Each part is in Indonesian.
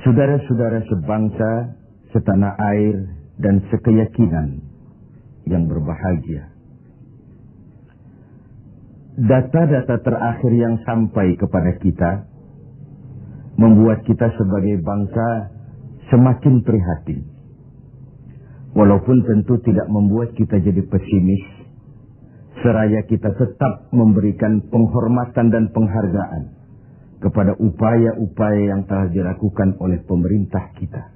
Saudara-saudara sebangsa, setanah air, dan sekeyakinan yang berbahagia. Data-data terakhir yang sampai kepada kita membuat kita sebagai bangsa semakin prihatin. Walaupun tentu tidak membuat kita jadi pesimis, seraya kita tetap memberikan penghormatan dan penghargaan kepada upaya-upaya yang telah dilakukan oleh pemerintah kita.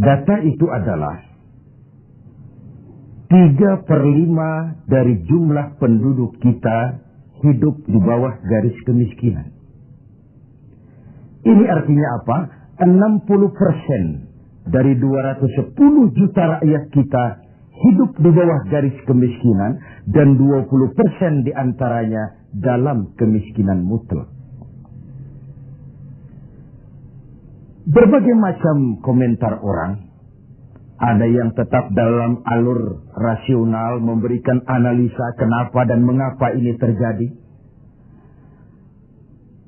Data itu adalah 3/5 dari jumlah penduduk kita hidup di bawah garis kemiskinan. Ini artinya apa? 60% dari 210 juta rakyat kita hidup di bawah garis kemiskinan dan 20% diantaranya dalam kemiskinan mutlak. Berbagai macam komentar orang, ada yang tetap dalam alur rasional memberikan analisa kenapa dan mengapa ini terjadi.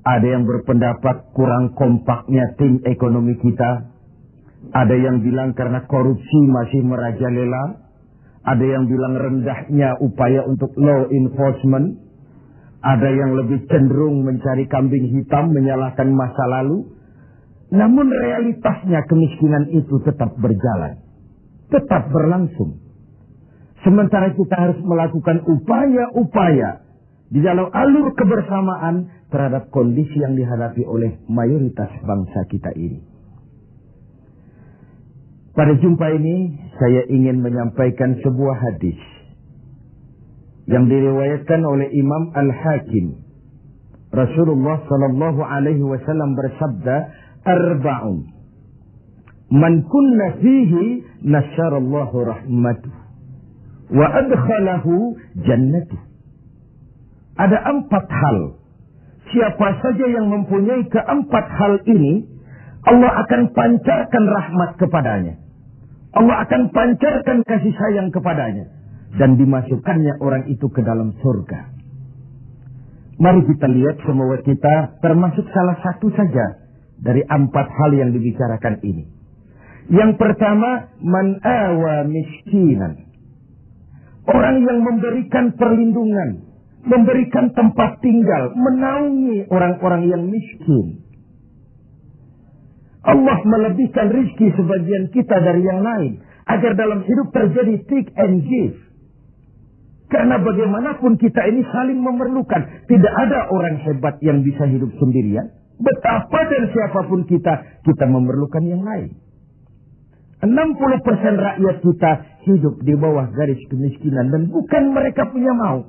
Ada yang berpendapat kurang kompaknya tim ekonomi kita. Ada yang bilang karena korupsi masih merajalela. Ada yang bilang rendahnya upaya untuk law enforcement. Ada yang lebih cenderung mencari kambing hitam, menyalahkan masa lalu. Namun realitasnya kemiskinan itu tetap berjalan. Tetap berlangsung. Sementara kita harus melakukan upaya-upaya di dalam alur kebersamaan terhadap kondisi yang dihadapi oleh mayoritas bangsa kita ini. Pada jumpa ini, saya ingin menyampaikan sebuah hadis yang diriwayatkan oleh Imam Al-Hakim. Rasulullah sallallahu alaihi wasallam bersabda, "Arba'un man kunna fihi nasyarallahu rahmatuh wa adkhalahu jannatuh." Ada 4 hal. Siapa saja yang mempunyai keempat hal ini, Allah akan pancarkan rahmat kepadanya. Allah akan pancarkan kasih sayang kepadanya. Dan dimasukkannya orang itu ke dalam surga. Mari kita lihat semua kita termasuk salah satu saja dari 4 hal yang dibicarakan ini. Yang pertama, man awa miskinan. Orang yang memberikan perlindungan, memberikan tempat tinggal, menaungi orang-orang yang miskin. Allah melebihkan rizki sebagian kita dari yang lain, agar dalam hidup terjadi take and give. Karena bagaimanapun kita ini saling memerlukan. Tidak ada orang hebat yang bisa hidup sendirian. Betapa dan siapapun kita memerlukan yang lain. 60% rakyat kita hidup di bawah garis kemiskinan dan bukan mereka punya mau.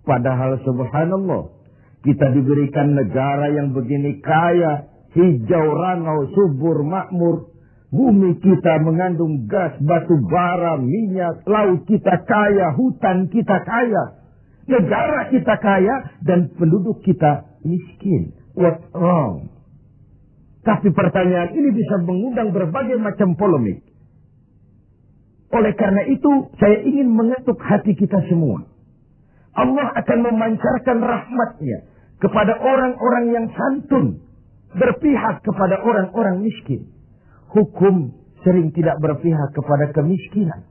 Padahal subhanallah, kita diberikan negara yang begini kaya, hijau, ranau, subur, makmur. Bumi kita mengandung gas, batu bara, minyak, laut kita kaya, hutan kita kaya. Negara kita kaya dan penduduk kita miskin. What's wrong? Tapi pertanyaan ini bisa mengundang berbagai macam polemik. Oleh karena itu, saya ingin mengetuk hati kita semua. Allah akan memancarkan rahmatnya kepada orang-orang yang santun, berpihak kepada orang-orang miskin. Hukum sering tidak berpihak kepada kemiskinan.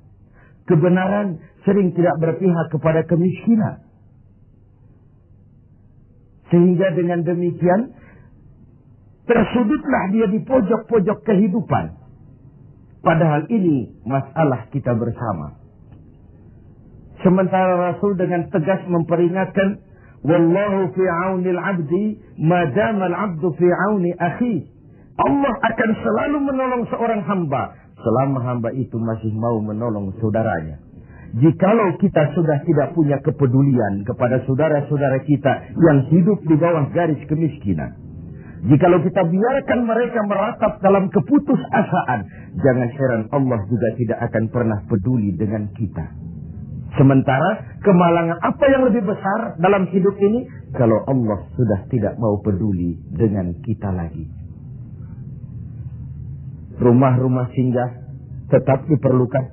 Kebenaran sering tidak berpihak kepada kemiskinan. Sehingga dengan demikian, tersudutlah dia di pojok-pojok kehidupan. Padahal ini masalah kita bersama. Sementara Rasul dengan tegas memperingatkan, Wallahu fi aunil abdi, madamal abdu fi auni akhi. Allah akan selalu menolong seorang hamba selama hamba itu masih mau menolong saudaranya. Jikalau kita sudah tidak punya kepedulian kepada saudara-saudara kita yang hidup di bawah garis kemiskinan, jikalau kita biarkan mereka meratap dalam keputusasaan, jangan heran Allah juga tidak akan pernah peduli dengan kita. Sementara kemalangan apa yang lebih besar dalam hidup ini kalau Allah sudah tidak mau peduli dengan kita lagi. Rumah-rumah singgah tetap diperlukan.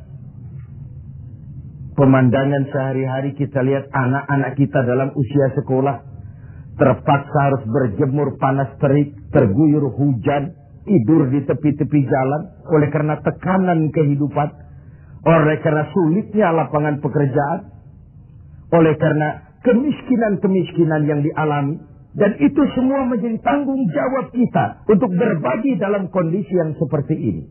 Pemandangan sehari-hari kita lihat anak-anak kita dalam usia sekolah. terpaksa harus berjemur panas terik, terguyur hujan, tidur di tepi-tepi jalan oleh karena tekanan kehidupan, oleh karena sulitnya lapangan pekerjaan, oleh karena kemiskinan-kemiskinan yang dialami. Dan itu semua menjadi tanggung jawab kita untuk berbagi dalam kondisi yang seperti ini.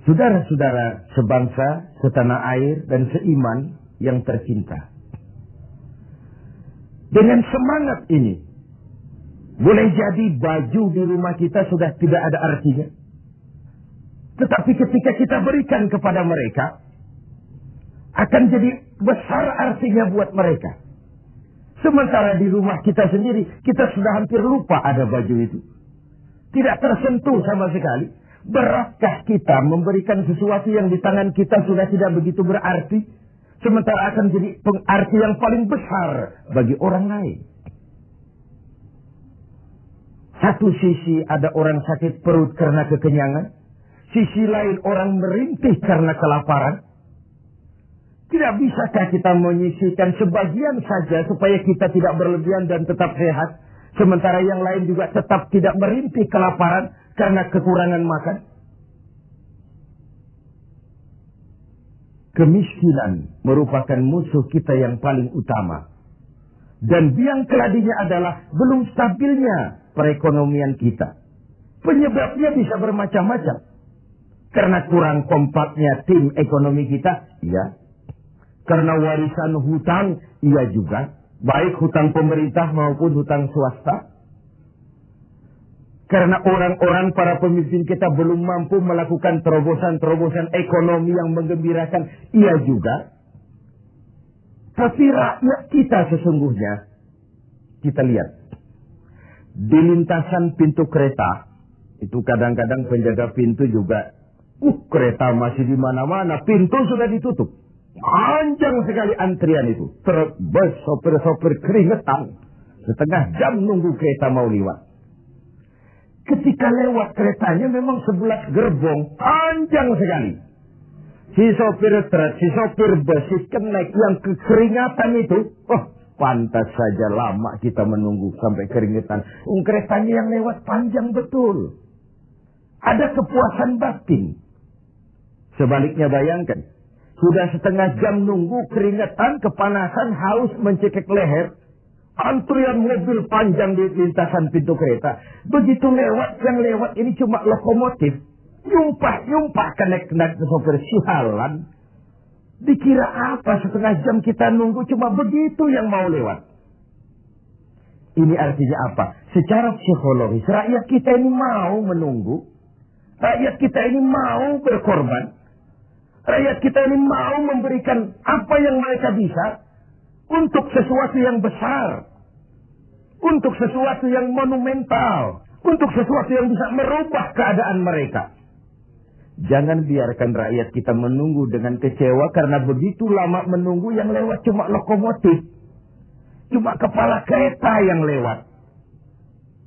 Saudara-saudara sebangsa, setanah air, dan seiman yang tercinta. Dengan semangat ini, boleh jadi baju di rumah kita sudah tidak ada artinya. Tetapi ketika kita berikan kepada mereka, akan jadi besar artinya buat mereka. Sementara di rumah kita sendiri, kita sudah hampir lupa ada baju itu. Tidak tersentuh sama sekali. Beratkah kita memberikan sesuatu yang di tangan kita sudah tidak begitu berarti? Sementara akan jadi pengarti yang paling besar bagi orang lain. Satu sisi ada orang sakit perut karena kekenyangan. Sisi lain orang merintih karena kelaparan. Tidak bisakah kita menyisihkan sebagian saja supaya kita tidak berlebihan dan tetap sehat. Sementara yang lain juga tetap tidak merintih kelaparan karena kekurangan makan. Kemiskinan merupakan musuh kita yang paling utama. Dan biang keladinya adalah belum stabilnya perekonomian kita. Penyebabnya bisa bermacam-macam. Karena kurang kompaknya tim ekonomi kita, iya. Karena warisan hutang, iya juga. Baik hutang pemerintah maupun hutang swasta. Karena orang-orang para pemimpin kita belum mampu melakukan terobosan-terobosan ekonomi yang menggembirakan, iya juga. Tapi rakyat kita sesungguhnya, kita lihat. Di lintasan pintu kereta, itu kadang-kadang penjaga pintu juga, kereta masih di mana-mana, pintu sudah ditutup. Panjang sekali antrian itu. Terbes sopir-sopir keringetan. Setengah jam nunggu kereta mau lewat. Ketika lewat keretanya memang 11 gerbong. Panjang sekali. Si sopir truk, si sopir bus, si kenek yang keringatan itu. Pantas saja lama kita menunggu sampai keringetan. Keretanya yang lewat panjang betul. Ada kepuasan batin. Sebaliknya bayangkan. Sudah setengah jam nunggu keringetan, kepanasan, haus mencekik leher. Antrian mobil panjang di lintasan pintu kereta. Begitu lewat, yang lewat ini cuma lokomotif. Nyumpah-nyumpah kenek-kenek sopir sialan. Dikira apa setengah jam kita nunggu cuma begitu yang mau lewat. Ini artinya apa? Secara psikologis, rakyat kita ini mau menunggu. Rakyat kita ini mau berkorban. Rakyat kita ini mau memberikan apa yang mereka bisa. Untuk sesuatu yang besar. Untuk sesuatu yang monumental. Untuk sesuatu yang bisa merubah keadaan mereka. Jangan biarkan rakyat kita menunggu dengan kecewa. Karena begitu lama menunggu yang lewat cuma lokomotif. Cuma kepala kereta yang lewat.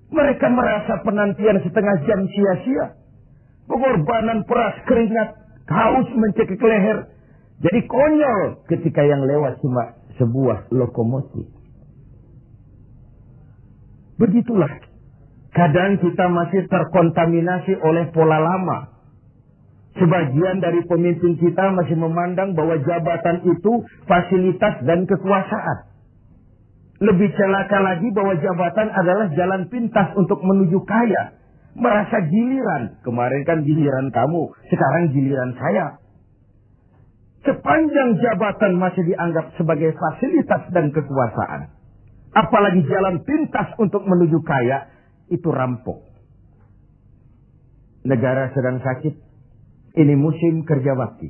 Mereka merasa penantian setengah jam sia-sia. Pengorbanan peras keringat. Haus mencekik leher. Jadi konyol ketika yang lewat cuma sebuah lokomotif. Begitulah. Kadang kita masih terkontaminasi oleh pola lama. Sebagian dari pemimpin kita masih memandang bahwa jabatan itu fasilitas dan kekuasaan. Lebih celaka lagi bahwa jabatan adalah jalan pintas untuk menuju kaya. Merasa giliran. Kemarin kan giliran kamu, sekarang giliran saya. Sepanjang jabatan masih dianggap sebagai fasilitas dan kekuasaan. Apalagi jalan pintas untuk menuju kaya, itu rampok. Negara sedang sakit. Ini musim kerja bakti.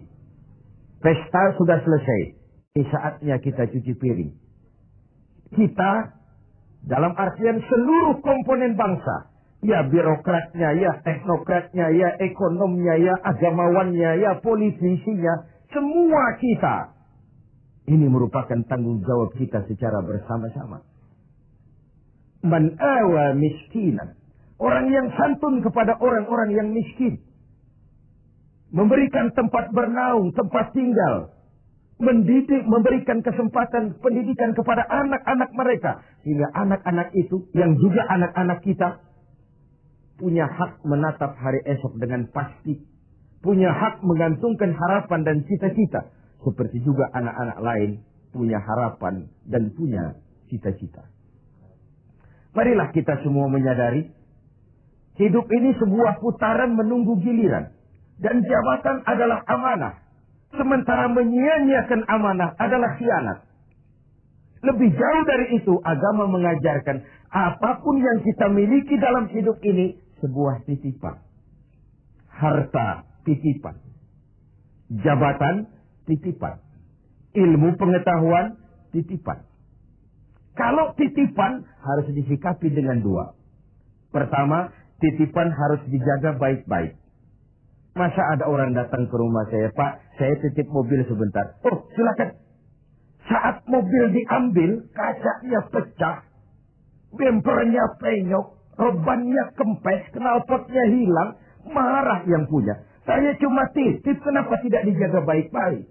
Pesta sudah selesai. Ini saatnya kita cuci piring. Kita, dalam artian seluruh komponen bangsa. Ya birokratnya, ya teknokratnya, ya ekonomnya, ya agamawannya, ya politisinya. Semua kita. Ini merupakan tanggung jawab kita secara bersama-sama. Man awa miskinan. Orang yang santun kepada orang-orang yang miskin. Memberikan tempat bernaung, tempat tinggal. mendidik, memberikan kesempatan pendidikan kepada anak-anak mereka. Sehingga anak-anak itu, yang juga anak-anak kita, punya hak menatap hari esok dengan pasti. Punya hak menggantungkan harapan dan cita-cita. Seperti juga anak-anak lain punya harapan dan punya cita-cita. Marilah kita semua menyadari, hidup ini sebuah putaran menunggu giliran. Dan jabatan adalah amanah. Sementara menyia-nyiakan amanah adalah khianat. Lebih jauh dari itu, agama mengajarkan apapun yang kita miliki dalam hidup ini sebuah titipan. Harta, titipan. Jabatan, titipan. Ilmu pengetahuan, titipan. Kalau titipan harus disikapi dengan dua. Pertama, titipan harus dijaga baik-baik. Masa ada orang datang ke rumah saya, Pak, saya titip mobil sebentar. Oh, silakan. Saat mobil diambil, kacanya pecah, bempernya penyok, rebannya kempes, knalpotnya hilang, marah yang punya. Saya cuma titip, kenapa tidak dijaga baik-baik?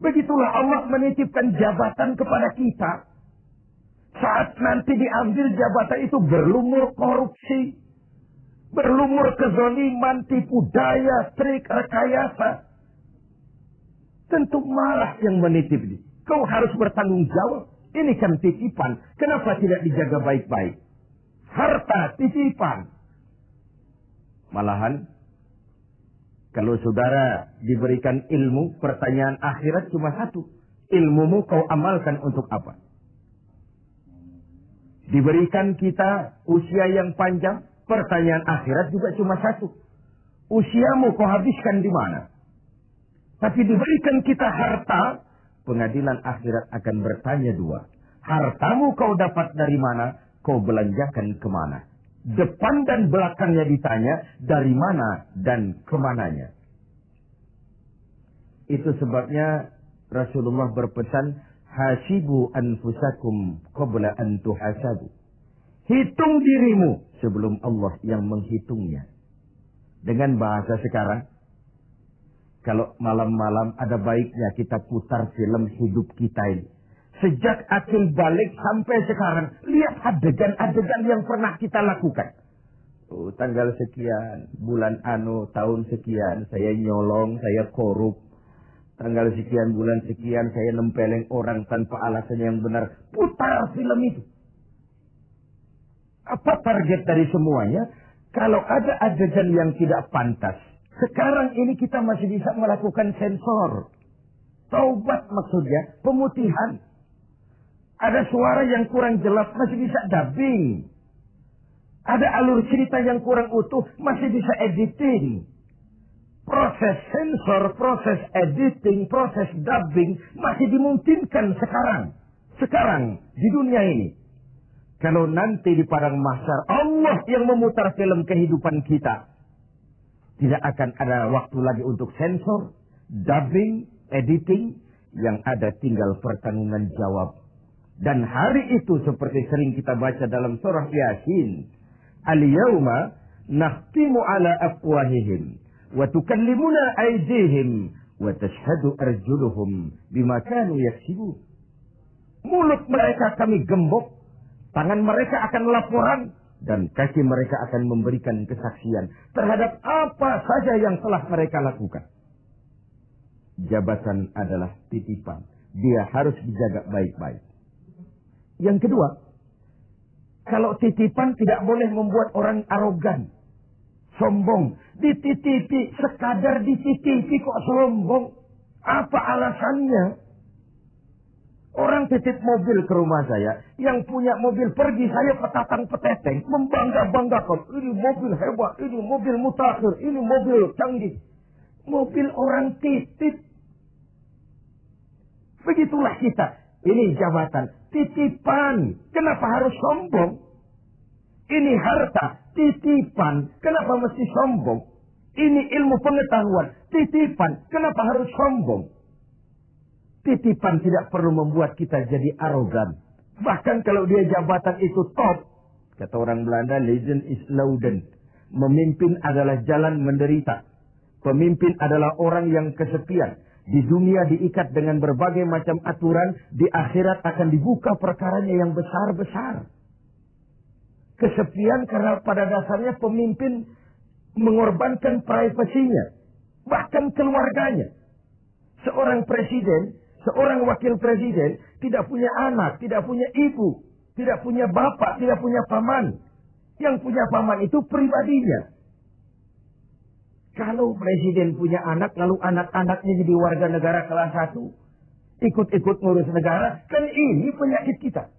Begitulah Allah menitipkan jabatan kepada kita. Saat nanti diambil jabatan itu berlumur korupsi, berlumur kezaliman, tipu daya, trik, rekayasa. Tentu marah yang menitip ini. Kau harus bertanggung jawab. Ini kan titipan. Kenapa tidak dijaga baik-baik? Harta titipan. Malahan, kalau saudara diberikan ilmu, pertanyaan akhirat cuma satu. Ilmumu kau amalkan untuk apa? Diberikan kita usia yang panjang, pertanyaan akhirat juga cuma satu. Usiamu kau habiskan di mana? Tapi diberikan kita harta, pengadilan akhirat akan bertanya dua. Hartamu kau dapat dari mana? Kau belanjakan kemana? Depan dan belakangnya ditanya, dari mana dan kemananya. Itu sebabnya Rasulullah berpesan, hasibu anfusakum qabla an tuhasabu. Hitung dirimu sebelum Allah yang menghitungnya. Dengan bahasa sekarang, kalau malam-malam ada baiknya kita putar film hidup kita ini. Sejak akil balik sampai sekarang, lihat adegan-adegan yang pernah kita lakukan. Oh, tanggal sekian, bulan tahun sekian, saya nyolong, saya korup. Tanggal sekian, bulan sekian, saya nempeleng orang tanpa alasan yang benar. Putar film itu. Apa target dari semuanya? Kalau ada adegan yang tidak pantas, sekarang ini kita masih bisa melakukan sensor. Taubat maksudnya, pemutihan. Ada suara yang kurang jelas, masih bisa dubbing. Ada alur cerita yang kurang utuh, masih bisa editing. Proses sensor, proses editing, proses dubbing masih dimungkinkan sekarang. Sekarang, di dunia ini. Kalau nanti di padang mahsyar, Allah yang memutar film kehidupan kita. Tidak akan ada waktu lagi untuk sensor, dubbing, editing. Yang ada tinggal pertanggungan jawab. Dan hari itu seperti sering kita baca dalam surah Yasin. Al-yawma nakhtimu ala afwahihim. Wa tukallimuna aydihim. Wa tashhadu arjuluhum bima kanu yaksibun. Mulut mereka kami gembok. Tangan mereka akan laporan. Dan kaki mereka akan memberikan kesaksian terhadap apa saja yang telah mereka lakukan. Jabatan adalah titipan. Dia harus dijaga baik-baik. Yang kedua, kalau titipan tidak boleh membuat orang arogan, sombong. Dititipi, sekadar dititipi kok sombong. Apa alasannya? Orang titip mobil ke rumah saya, yang punya mobil pergi, saya petatang-peteteng, membangga-banggakan. Ini mobil hebat, ini mobil mutakhir, ini mobil canggih. Mobil orang titip. Begitulah kita. Ini jabatan, titipan. Kenapa harus sombong? Ini harta, titipan. Kenapa mesti sombong? Ini ilmu pengetahuan, titipan. Kenapa harus sombong? Titipan tidak perlu membuat kita jadi arogan. Bahkan kalau dia jabatan itu top. Kata orang Belanda, legend is louden. Memimpin adalah jalan menderita. Pemimpin adalah orang yang kesepian. Di dunia diikat dengan berbagai macam aturan, di akhirat akan dibuka perkaranya yang besar-besar. Kesepian karena pada dasarnya pemimpin mengorbankan privasinya, bahkan keluarganya. Seorang presiden, seorang wakil presiden tidak punya anak, tidak punya ibu, tidak punya bapak, tidak punya paman. Yang punya paman itu pribadinya. Kalau presiden punya anak, lalu anak-anaknya jadi warga negara kelas 1, ikut-ikut ngurus negara, kan ini penyakit kita.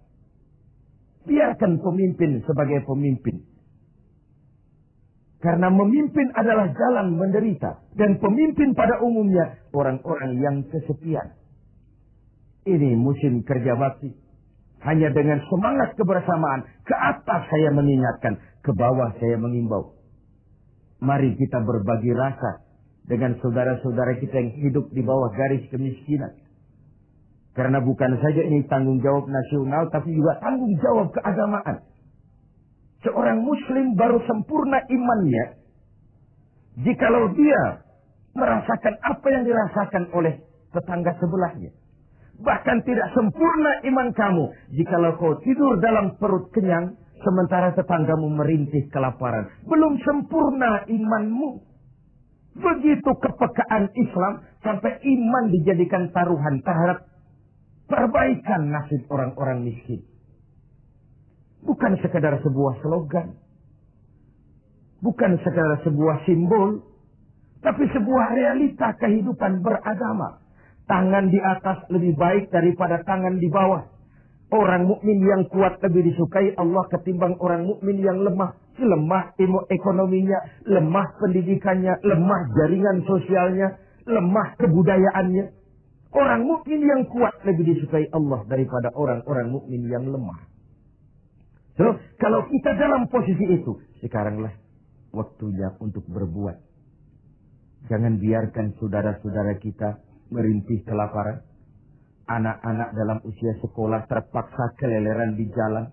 Biarkan pemimpin sebagai pemimpin. Karena memimpin adalah jalan menderita. Dan pemimpin pada umumnya orang-orang yang kesepian. Ini musim kerja bakti. Hanya dengan semangat kebersamaan, ke atas saya mengingatkan, ke bawah saya mengimbau. Mari kita berbagi rasa dengan saudara-saudara kita yang hidup di bawah garis kemiskinan. Karena bukan saja ini tanggung jawab nasional, tapi juga tanggung jawab keagamaan. Seorang muslim baru sempurna imannya jikalau dia merasakan apa yang dirasakan oleh tetangga sebelahnya. Bahkan tidak sempurna iman kamu jikalau kau tidur dalam perut kenyang sementara tetanggamu merintih kelaparan. Belum sempurna imanmu. Begitu kepekaan Islam sampai iman dijadikan taruhan terhadap perbaikan nasib orang-orang miskin. Bukan sekadar sebuah slogan. Bukan sekadar sebuah simbol. Tapi sebuah realita kehidupan beragama. Tangan di atas lebih baik daripada tangan di bawah. Orang mukmin yang kuat lebih disukai Allah ketimbang orang mukmin yang lemah. Lemah ekonominya, lemah pendidikannya, lemah jaringan sosialnya, lemah kebudayaannya. Orang mukmin yang kuat lebih disukai Allah daripada orang-orang mukmin yang lemah. So, kalau kita dalam posisi itu, sekaranglah waktunya untuk berbuat. Jangan biarkan saudara-saudara kita merintih kelaparan. Anak-anak dalam usia sekolah terpaksa keleleran di jalan.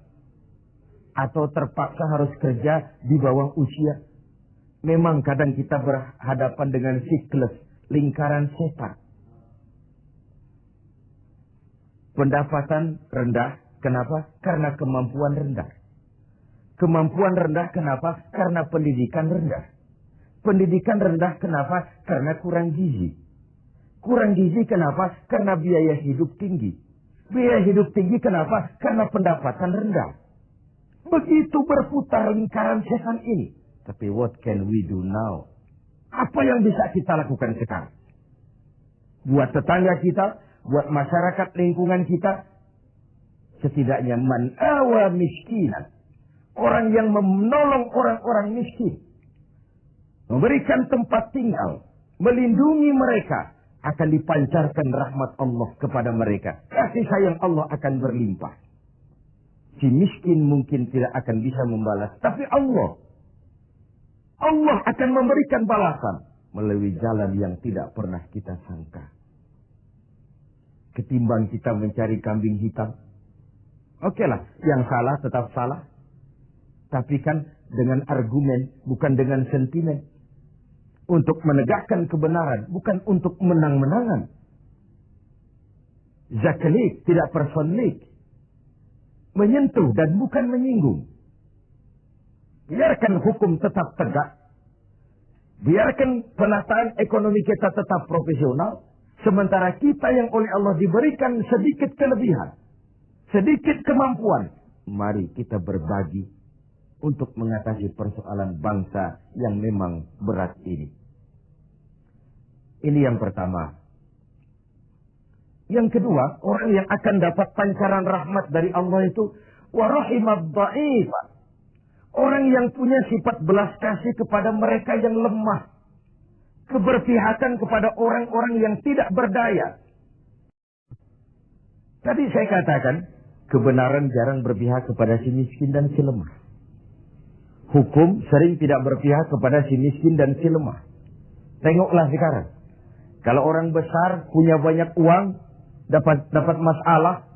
Atau terpaksa harus kerja di bawah usia. Memang kadang kita berhadapan dengan siklus, lingkaran setan. Pendapatan rendah. Kenapa? Karena kemampuan rendah. Kemampuan rendah kenapa? Karena pendidikan rendah. Pendidikan rendah kenapa? Karena kurang gizi. Kurang gizi kenapa? Karena biaya hidup tinggi. Biaya hidup tinggi kenapa? Karena pendapatan rendah. Begitu berputar lingkaran setan ini. Tapi what can we do now? Apa yang bisa kita lakukan sekarang? Buat tetangga kita, buat masyarakat lingkungan kita, setidaknya man awa miskinan. Orang yang menolong orang-orang miskin. Memberikan tempat tinggal. Melindungi mereka. Akan dipancarkan rahmat Allah kepada mereka. Kasih sayang Allah akan berlimpah. Si miskin mungkin tidak akan bisa membalas. Tapi Allah akan memberikan balasan. Melalui jalan yang tidak pernah kita sangka. Ketimbang kita mencari kambing hitam. Oke lah, yang salah tetap salah. Tapi kan dengan argumen, bukan dengan sentimen. Untuk menegakkan kebenaran, bukan untuk menang-menangan. Zaklik, tidak personlik. Menyentuh dan bukan menyinggung. Biarkan hukum tetap tegak. Biarkan penataan ekonomi kita tetap profesional. Sementara kita yang oleh Allah diberikan sedikit kelebihan. Sedikit kemampuan. Mari kita berbagi untuk mengatasi persoalan bangsa yang memang berat ini. Ini yang pertama. Yang kedua, orang yang akan dapat pancaran rahmat dari Allah itu warahimad dha'if. Orang yang punya sifat belas kasih kepada mereka yang lemah. Keberpihakan kepada orang-orang yang tidak berdaya. Tadi saya katakan, kebenaran jarang berpihak kepada si miskin dan si lemah. Hukum sering tidak berpihak kepada si miskin dan si lemah. Tengoklah sekarang. Kalau orang besar punya banyak uang, dapat masalah.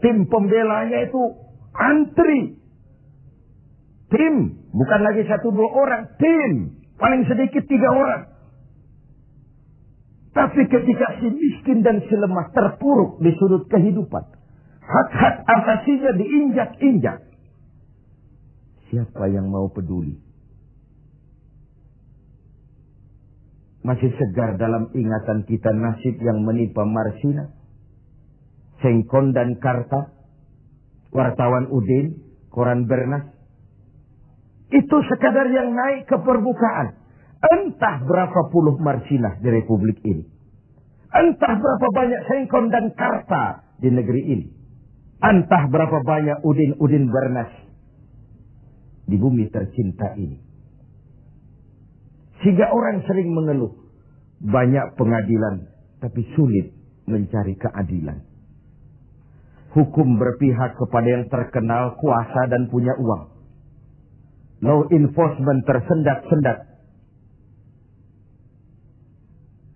Tim pembelanya itu antri. Tim, bukan lagi 1-2 orang, tim. Paling sedikit 3 orang. Tapi ketika si miskin dan si lemah terpuruk di sudut kehidupan, hak-hak asasinya diinjak-injak, siapa yang mau peduli? Masih segar dalam ingatan kita nasib yang menimpa Marsina, Sengkon dan Karta, wartawan Udin, koran Bernas. Itu sekadar yang naik ke permukaan. Entah berapa puluh Marsinah di Republik ini. Entah berapa banyak Sengkon dan Karta di negeri ini. Entah berapa banyak Udin Bernas di bumi tercinta ini. Sehingga orang sering mengeluh. Banyak pengadilan, tapi sulit mencari keadilan. Hukum berpihak kepada yang terkenal, kuasa dan punya uang. Law enforcement tersendat-sendat.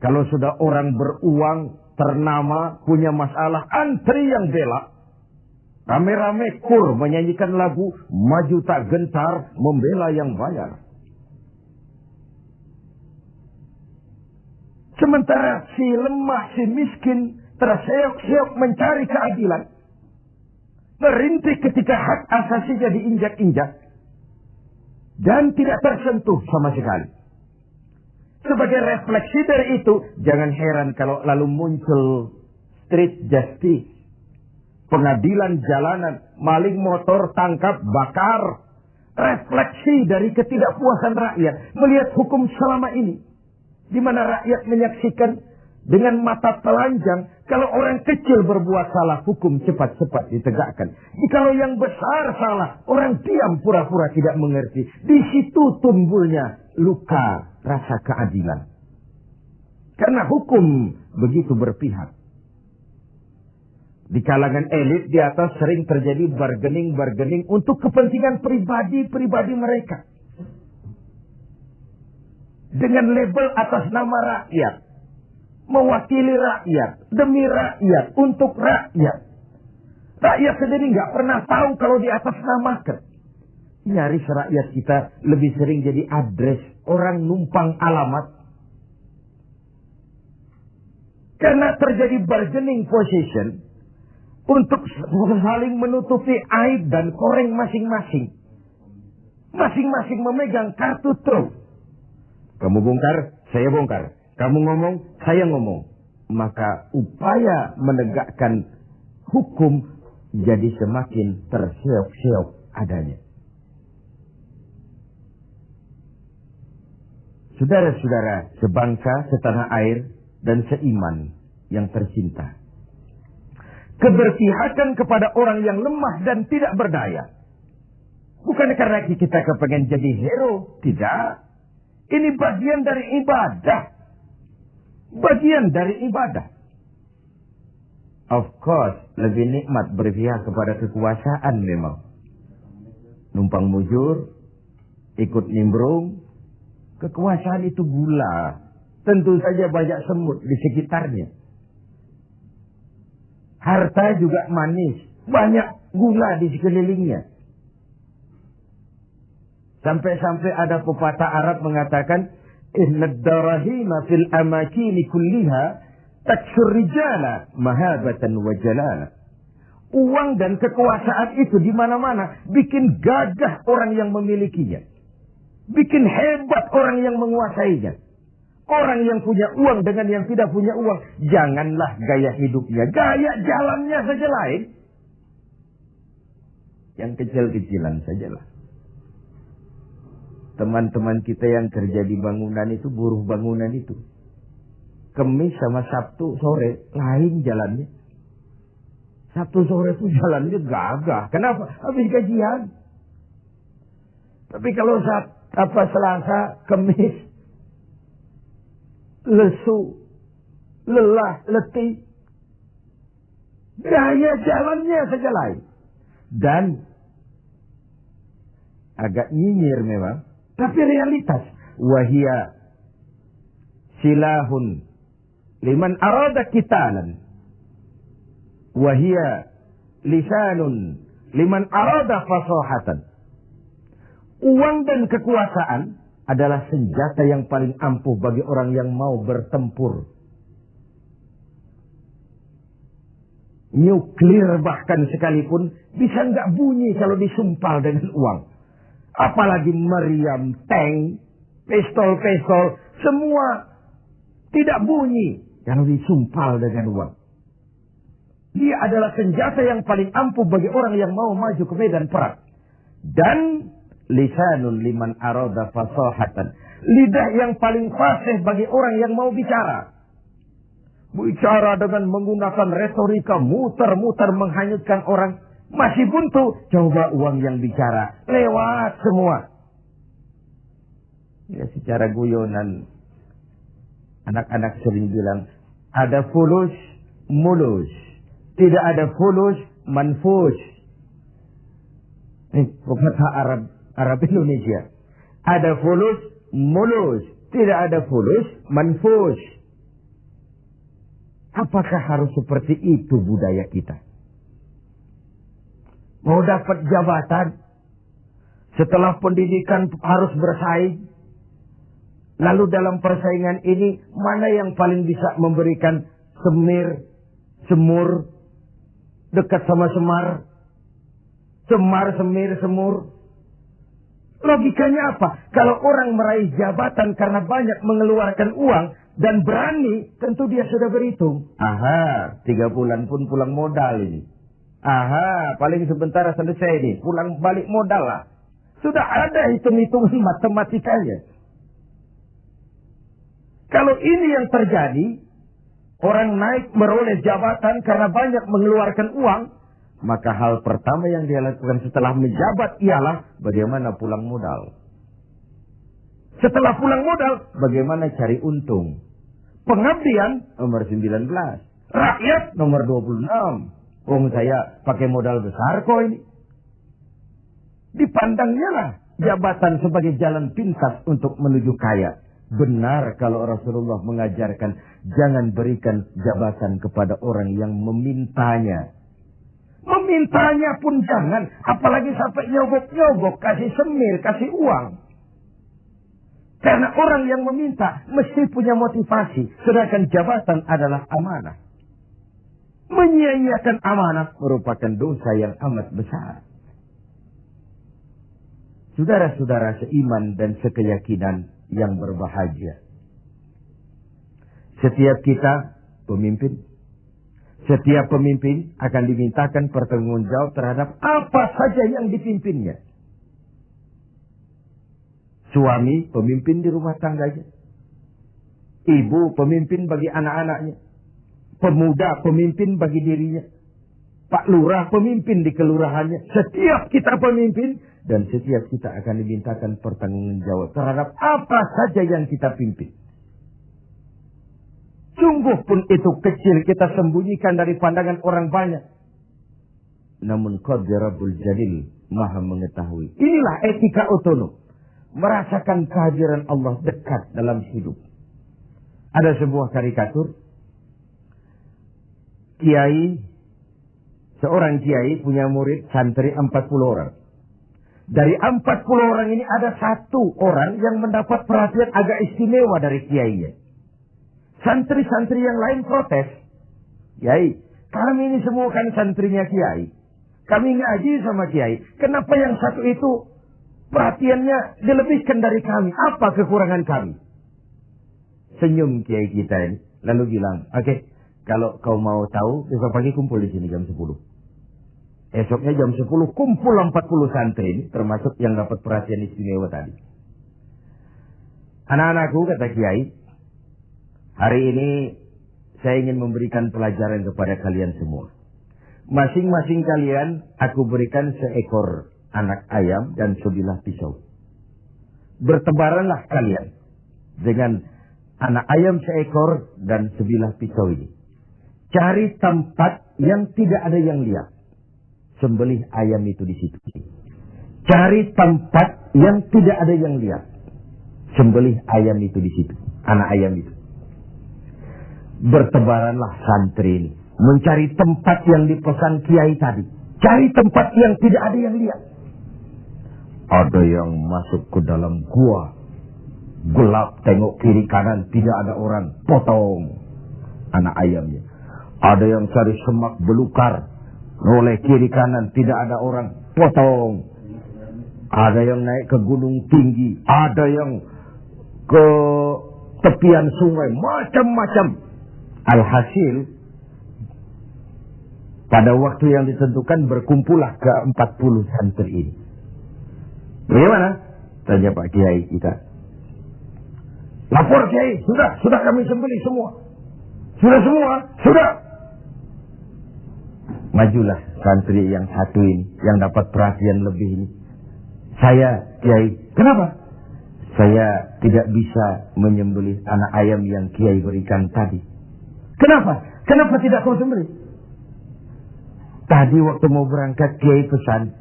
Kalau sudah orang beruang, ternama, punya masalah, antri yang bela. Rame-rame kur menyanyikan lagu, maju tak gentar, membela yang bayar. Sementara si lemah, si miskin, terseok-seok mencari keadilan. Merintih ketika hak asasinya diinjak-injak. Dan tidak tersentuh sama sekali. Sebagai refleksi dari itu, jangan heran kalau lalu muncul street justice. Pengadilan jalanan, maling motor, tangkap, bakar. Refleksi dari ketidakpuasan rakyat melihat hukum selama ini. Di mana rakyat menyaksikan dengan mata telanjang kalau orang kecil berbuat salah, hukum cepat-cepat ditegakkan. Kalau yang besar salah, orang diam pura-pura tidak mengerti. Di situ tumbuhnya luka rasa keadilan. Karena hukum begitu berpihak. Di kalangan elit di atas sering terjadi bargaining untuk kepentingan pribadi mereka. Dengan label atas nama rakyat. Mewakili rakyat. Demi rakyat. Untuk rakyat. Rakyat sendiri nggak pernah tahu kalau di atas namakan. Nyaris rakyat kita lebih sering jadi address. Orang numpang alamat. Karena terjadi bargaining position. Untuk saling menutupi aib dan koreng masing-masing. Masing-masing memegang kartu truf. Kamu bongkar, saya bongkar. Kamu ngomong, saya ngomong. Maka upaya menegakkan hukum jadi semakin terseok-seok adanya. Saudara-saudara, sebangsa, setanah air, dan seiman yang tercinta. Keberpihakan kepada orang yang lemah dan tidak berdaya. Bukan karena kita kepengen jadi hero. Tidak. Ini bagian dari ibadah. Bagian dari ibadah. Of course, lebih nikmat berpihak kepada kekuasaan memang. Numpang mujur, ikut nimbrung. Kekuasaan itu gula. Tentu saja banyak semut di sekitarnya. Harta juga manis. Banyak gula di sekelilingnya. Sampai-sampai ada pepatah Arab mengatakan, Innad darahima fil amakini kulliha taksur rijala mahabatan wa jalala. Uang dan kekuasaan itu di mana-mana bikin gagah orang yang memilikinya. Bikin hebat orang yang menguasainya. Orang yang punya uang dengan yang tidak punya uang. Janganlah gaya hidupnya. Gaya jalannya saja lain. Yang kecil-kecilan sajalah. Teman-teman kita yang kerja di bangunan itu, buruh bangunan itu. Kemis sama Sabtu sore, lain jalannya. Sabtu sore itu jalannya gagah. Kenapa? Habis gajian. Tapi kalau Selasa, Kemis, lesu, lelah, letih. Gaya jalannya saja lain. Dan agak nyinyir memang. Tapi realitas. Wahia silahun liman arada kitalan. Wahia lisanun liman arada fasahatan. Uang dan kekuasaan adalah senjata yang paling ampuh bagi orang yang mau bertempur nuklir bahkan sekalipun bisa nggak bunyi kalau disumpal dengan uang. Apalagi meriam, tank, pistol, semua tidak bunyi kalau disumpal dengan uang. Dia adalah senjata yang paling ampuh bagi orang yang mau maju ke medan perang. Dan lisanun liman arada fasahatan. Lidah yang paling fasih bagi orang yang mau bicara. Bicara dengan menggunakan retorika muter-muter menghanyutkan orang. Masih buntu. Coba uang yang bicara. Lewat semua. Ya, secara guyonan. Anak-anak sering bilang. Ada fulus, mulus. Tidak ada fulus, manfus. Ini kata Arab Indonesia. Ada fulus, mulus. Tidak ada fulus, manfus. Apakah harus seperti itu budaya kita? Mau dapat jabatan, setelah pendidikan harus bersaing. Lalu dalam persaingan ini, mana yang paling bisa memberikan semur, dekat sama semar, semur. Logikanya apa? Kalau orang meraih jabatan karena banyak mengeluarkan uang dan berani, tentu dia sudah berhitung. Aha, 3 bulan pun pulang modal ini. Aha, paling sebentar selesai nih, pulang balik modal lah. Sudah ada hitung-hitungan matematikanya. Kalau ini yang terjadi, orang naik meroleh jabatan karena banyak mengeluarkan uang, maka hal pertama yang dia lakukan setelah menjabat ialah bagaimana pulang modal. Setelah pulang modal, bagaimana cari untung. Pengabdian nomor 19. Rakyat nomor 26. Saya pakai modal besar kok ini. Dipandangnya lah jabatan sebagai jalan pintas untuk menuju kaya. Benar kalau Rasulullah mengajarkan jangan berikan jabatan kepada orang yang memintanya. Memintanya pun jangan. Apalagi sampai nyogok-nyogok, kasih semir, kasih uang. Karena orang yang meminta mesti punya motivasi. Sedangkan jabatan adalah amanah. Menyia-nyiakan amanah merupakan dosa yang amat besar. Saudara-saudara seiman dan sekeyakinan yang berbahagia. Setiap kita pemimpin. Setiap pemimpin akan dimintakan pertanggungjawab terhadap apa saja yang dipimpinnya. Suami pemimpin di rumah tangganya. Ibu pemimpin bagi anak-anaknya. Pemuda pemimpin bagi dirinya. Pak Lurah pemimpin di kelurahannya. Setiap kita pemimpin. Dan setiap kita akan dimintakan pertanggungjawab terhadap apa saja yang kita pimpin. Sungguh pun itu kecil kita sembunyikan dari pandangan orang banyak. Namun Qadirabul Jalil maha mengetahui. Inilah etika otonom. Merasakan kehadiran Allah dekat dalam hidup. Ada sebuah karikatur. Seorang kiai punya murid santri 40 orang. Dari 40 orang ini ada 1 orang yang mendapat perhatian agak istimewa dari kiainya. Santri-santri yang lain protes. Kiai, kami ini semua kan santrinya kiai. Kami ngaji sama kiai. Kenapa yang satu itu perhatiannya dilebihkan dari kami? Apa kekurangan kami? Senyum kiai kita ini. Lalu bilang, oke, kalau kau mau tahu, besok pagi kumpul di sini jam 10. Esoknya jam 10 kumpul 40 santri ini, termasuk yang dapat perhatian istimewa tadi. Anak-anakku, kata kiai, hari ini saya ingin memberikan pelajaran kepada kalian semua. Masing-masing kalian aku berikan seekor anak ayam dan sebilah pisau. Bertebaranlah kalian dengan anak ayam seekor dan sebilah pisau ini. Cari tempat yang tidak ada yang lihat. Sembelih ayam itu di situ. Cari tempat yang tidak ada yang lihat. Sembelih ayam itu di situ. Anak ayam itu. Bertebaranlah santri ini. Mencari tempat yang dipesan kiai tadi. Cari tempat yang tidak ada yang lihat. Ada yang masuk ke dalam gua. Gelap, tengok kiri kanan, tidak ada orang. Potong anak ayamnya. Ada yang cari semak belukar, oleh kiri kanan tidak ada orang, potong. Ada yang naik ke gunung tinggi, ada yang ke tepian sungai, macam-macam. Alhasil, pada waktu yang ditentukan berkumpullah ke 40 santri ini. Bagaimana? Tanya Pak Kiai kita. Lapor Kiai, sudah kami sembelih semua. Sudah semua, sudah. Majulah santri yang satu ini, yang dapat perhatian lebih ini. Saya, Kiai, kenapa? Saya tidak bisa menyembelih anak ayam yang Kiai berikan tadi. Kenapa? Kenapa tidak kau sembelih? Tadi waktu mau berangkat Kiai pesan,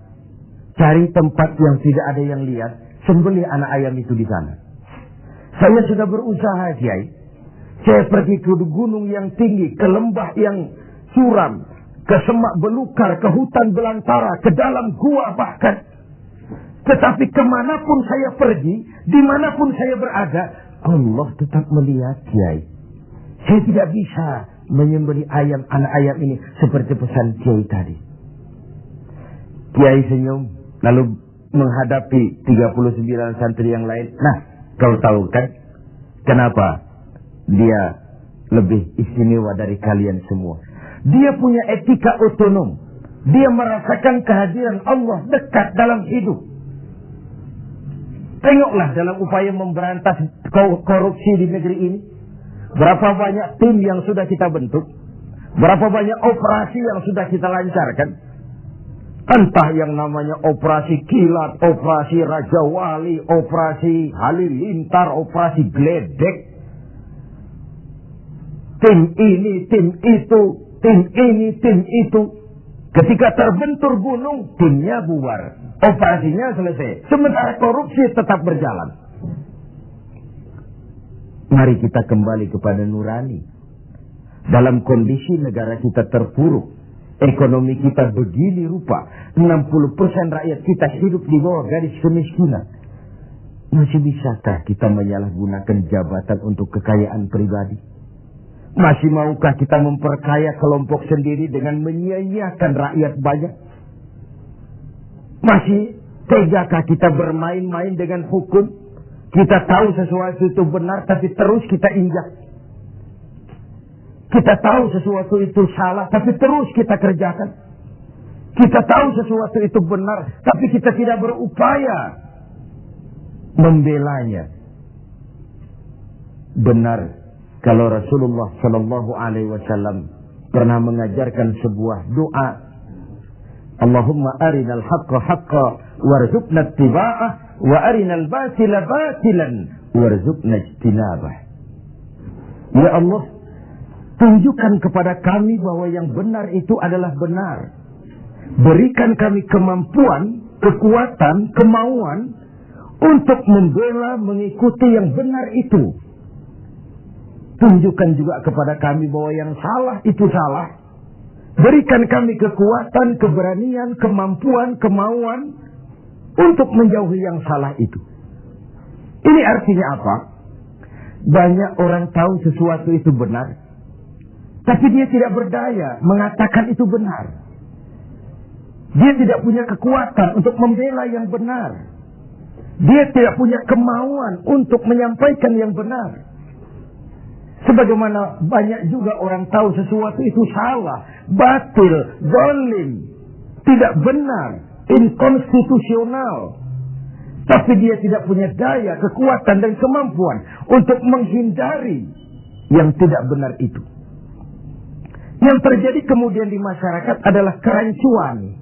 cari tempat yang tidak ada yang lihat, sembelih anak ayam itu di sana. Saya sudah berusaha, Kiai. Saya pergi ke gunung yang tinggi, ke lembah yang suram, ke semak belukar, ke hutan belantara, ke dalam gua bahkan. Tetapi kemanapun saya pergi, dimanapun saya berada, Allah tetap melihat, Kiai. Saya tidak bisa menyembelih ayam, anak ayam ini seperti pesan Kiai tadi. Kiai senyum, lalu menghadapi 39 santri yang lain. Nah, kau tahu kan kenapa dia lebih istimewa dari kalian semua? Dia punya etika otonom. Dia merasakan kehadiran Allah dekat dalam hidup. Tengoklah dalam upaya memberantas korupsi di negeri ini. Berapa banyak tim yang sudah kita bentuk. Berapa banyak operasi yang sudah kita lancarkan. Entah yang namanya operasi kilat, operasi Raja Wali, operasi Halilintar, operasi Gledek. Tim ini, tim itu, tim ini, tim itu. Ketika terbentur gunung, timnya bubar. Operasinya selesai. Sementara korupsi tetap berjalan. Mari kita kembali kepada nurani. Dalam kondisi negara kita terpuruk, ekonomi kita begini rupa, 60% rakyat kita hidup di bawah garis kemiskinan. Masih bisakah kita menyalahgunakan jabatan untuk kekayaan pribadi? Masih maukah kita memperkaya kelompok sendiri dengan menyia-nyiakan rakyat banyak? Masih tegakah kita bermain-main dengan hukum? Kita tahu sesuatu itu benar, tapi terus kita injak. Kita tahu sesuatu itu salah, tapi terus kita kerjakan. Kita tahu sesuatu itu benar, tapi kita tidak berupaya membelanya. Benar, kalau Rasulullah Shallallahu Alaihi Wasallam pernah mengajarkan sebuah doa. Allahumma arinal haqqa haqqa warzuqna ittiba'ah wa arinal batila batilan warzuqna ijtinabah. Ya Allah, tunjukkan kepada kami bahwa yang benar itu adalah benar. Berikan kami kemampuan, kekuatan, kemauan untuk membela, mengikuti yang benar itu. Tunjukkan juga kepada kami bahwa yang salah itu salah. Berikan kami kekuatan, keberanian, kemampuan, kemauan untuk menjauhi yang salah itu. Ini artinya apa? Banyak orang tahu sesuatu itu benar, tapi dia tidak berdaya mengatakan itu benar. Dia tidak punya kekuatan untuk membela yang benar. Dia tidak punya kemauan untuk menyampaikan yang benar. Sebagaimana banyak juga orang tahu sesuatu itu salah, batil, zalim, tidak benar, inkonstitusional. Tapi dia tidak punya daya, kekuatan dan kemampuan untuk menghindari yang tidak benar itu. Yang terjadi kemudian di masyarakat adalah kerancuan.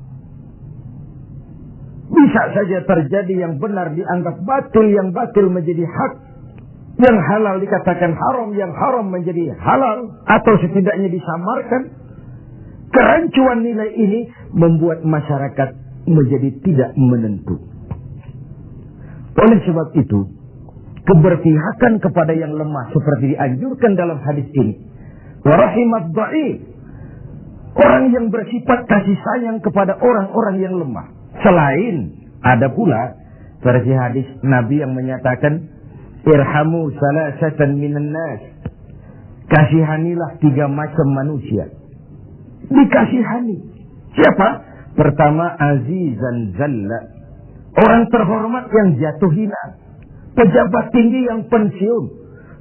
Bisa saja terjadi yang benar dianggap batil, yang batil menjadi hak. Yang halal dikatakan haram, yang haram menjadi halal, atau setidaknya disamarkan. Kerancuan nilai ini membuat masyarakat menjadi tidak menentu. Oleh sebab itu, keberpihakan kepada yang lemah seperti dianjurkan dalam hadis ini. Wa rahimat dha'if. Orang yang bersifat kasih sayang kepada orang-orang yang lemah. Selain ada pula versi hadis Nabi yang menyatakan, irhamu salasatan minan nas. Kasihanilah 3 macam manusia. dikasihani. Siapa? Pertama, azizan zalla, orang terhormat yang jatuh hina, pejabat tinggi yang pensiun,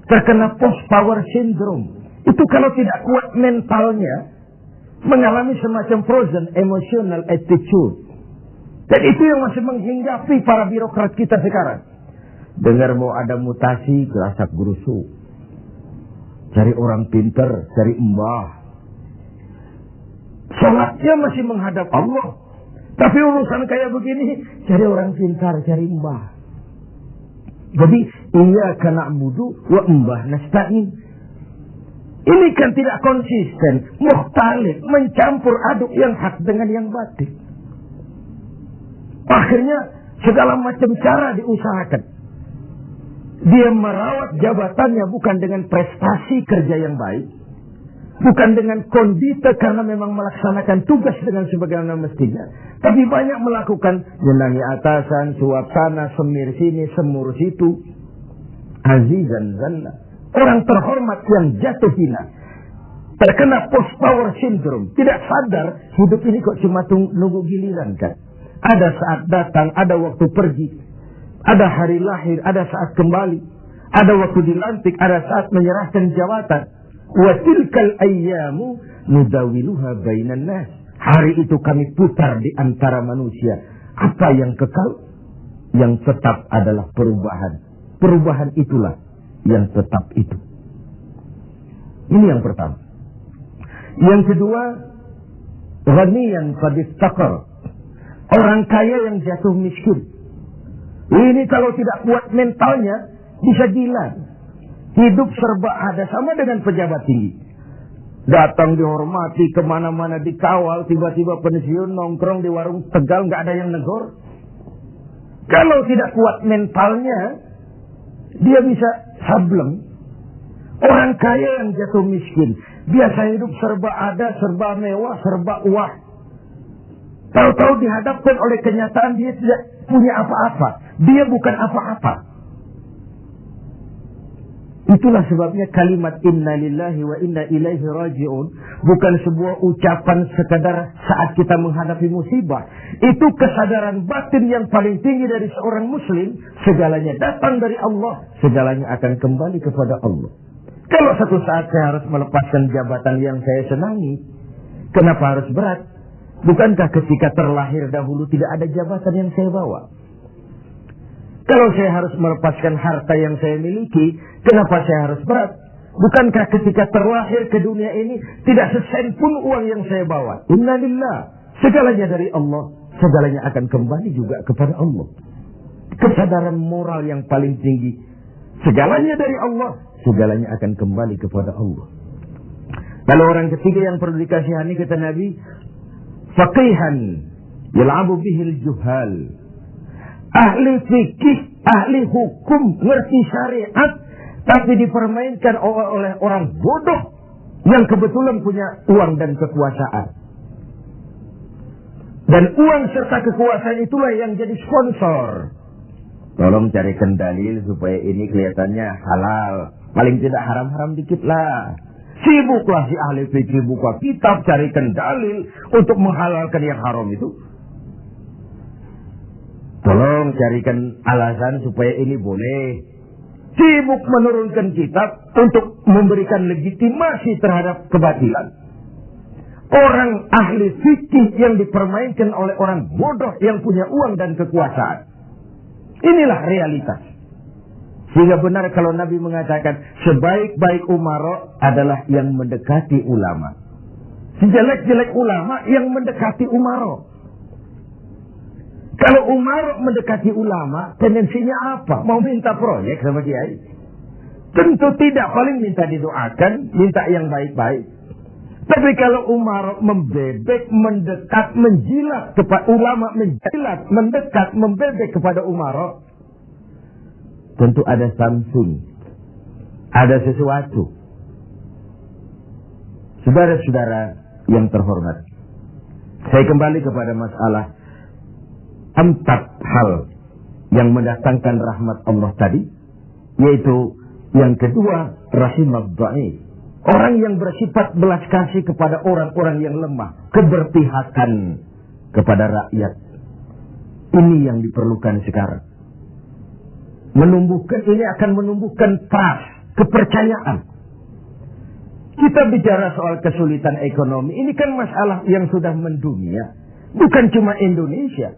terkena post power syndrome. Itu kalau tidak kuat mentalnya, mengalami semacam frozen emotional attitude. Dan itu yang masih menghinggapi para birokrat kita sekarang. Dengar mau ada mutasi, gerasak gerusu. Cari orang pinter, cari mbah. Sholatnya masih menghadap Allah. Tapi urusan kayak begini, cari orang pintar, cari mbah. Jadi, iyyaka na'budu wa mbah nasta'in. Ini kan tidak konsisten, mukhtalif, mencampur aduk yang hak dengan yang batil. Akhirnya segala macam cara diusahakan. Dia merawat jabatannya bukan dengan prestasi kerja yang baik, bukan dengan kondite karena memang melaksanakan tugas dengan sebagaimana mestinya, tapi banyak melakukan menyenangi atasan, suap sana, semir sini, semur situ. Azizan zalla, orang terhormat yang jatuh hina, terkena post power syndrome, tidak sadar hidup ini kok cuma nunggu giliran kan. Ada saat datang, ada waktu pergi, ada hari lahir, ada saat kembali, ada waktu dilantik, ada saat menyerahkan jabatan. Wa tilkal ayyamu nudawiluha bainan nas. Hari itu kami putar di antara manusia. Apa yang kekal? Yang tetap adalah perubahan. Perubahan itulah yang tetap itu. Ini yang pertama. Yang kedua, ghaniyan qad iftaqar. Orang kaya yang jatuh miskin. Ini kalau tidak kuat mentalnya, bisa gila. Hidup serba ada, sama dengan pejabat tinggi. Datang dihormati, kemana-mana dikawal, tiba-tiba pensiun, nongkrong di warung Tegal, nggak ada yang negor. Kalau tidak kuat mentalnya, dia bisa sableng. Orang kaya yang jatuh miskin, biasa hidup serba ada, serba mewah, serba uang. Tahu-tahu dihadapkan oleh kenyataan dia tidak punya apa-apa. Dia bukan apa-apa. Itulah sebabnya kalimat inna lillahi wa inna ilaihi raji'un bukan sebuah ucapan sekadar saat kita menghadapi musibah. Itu kesadaran batin yang paling tinggi dari seorang muslim. Segalanya datang dari Allah, segalanya akan kembali kepada Allah. Kalau satu saat saya harus melepaskan jabatan yang saya senangi, kenapa harus berat? Bukankah ketika terlahir dahulu tidak ada jabatan yang saya bawa? Kalau saya harus melepaskan harta yang saya miliki, kenapa saya harus berat? Bukankah ketika terlahir ke dunia ini tidak sesen pun uang yang saya bawa? Inna lillah, segalanya dari Allah, segalanya akan kembali juga kepada Allah. Kesadaran moral yang paling tinggi, segalanya dari Allah, segalanya akan kembali kepada Allah. Lalu orang ketiga yang perlu dikasihani kata Nabi, faqihan yal'abu bihil juhal. Ahli fikih, ahli hukum, ngerti syariat, tapi dipermainkan oleh orang bodoh yang kebetulan punya uang dan kekuasaan. Dan uang serta kekuasaan itulah yang jadi sponsor. Tolong carikan dalil supaya ini kelihatannya halal. Paling tidak haram-haram dikit lah. Sibuklah si ahli fikih buka kitab, carikan dalil untuk menghalalkan yang haram itu. Tolong carikan alasan supaya ini boleh. Sibuk menurunkan kitab untuk memberikan legitimasi terhadap kebatilan. Orang ahli fikih yang dipermainkan oleh orang bodoh yang punya uang dan kekuasaan. Inilah realitas. Sehingga benar kalau Nabi mengatakan sebaik-baik umara adalah yang mendekati ulama. Sejelek-jelek ulama yang mendekati umara. Kalau umara mendekati ulama, tendensinya apa? Mau minta proyek sama kiai? Tentu tidak, paling minta didoakan, minta yang baik-baik. Tapi kalau umara membebek, mendekat, menjilat kepada ulama, menjilat, mendekat, membebek kepada umara, tentu ada something, ada sesuatu. Saudara-saudara yang terhormat, saya kembali kepada masalah 4 hal yang mendatangkan rahmat Allah tadi, yaitu yang kedua rahimad dhaif, Orang yang bersifat belas kasih kepada orang-orang yang lemah. Keberpihakan kepada rakyat. Ini yang diperlukan sekarang. Ini akan menumbuhkan trust, kepercayaan. Kita bicara soal kesulitan ekonomi. Ini kan masalah yang sudah mendunia. Bukan cuma Indonesia.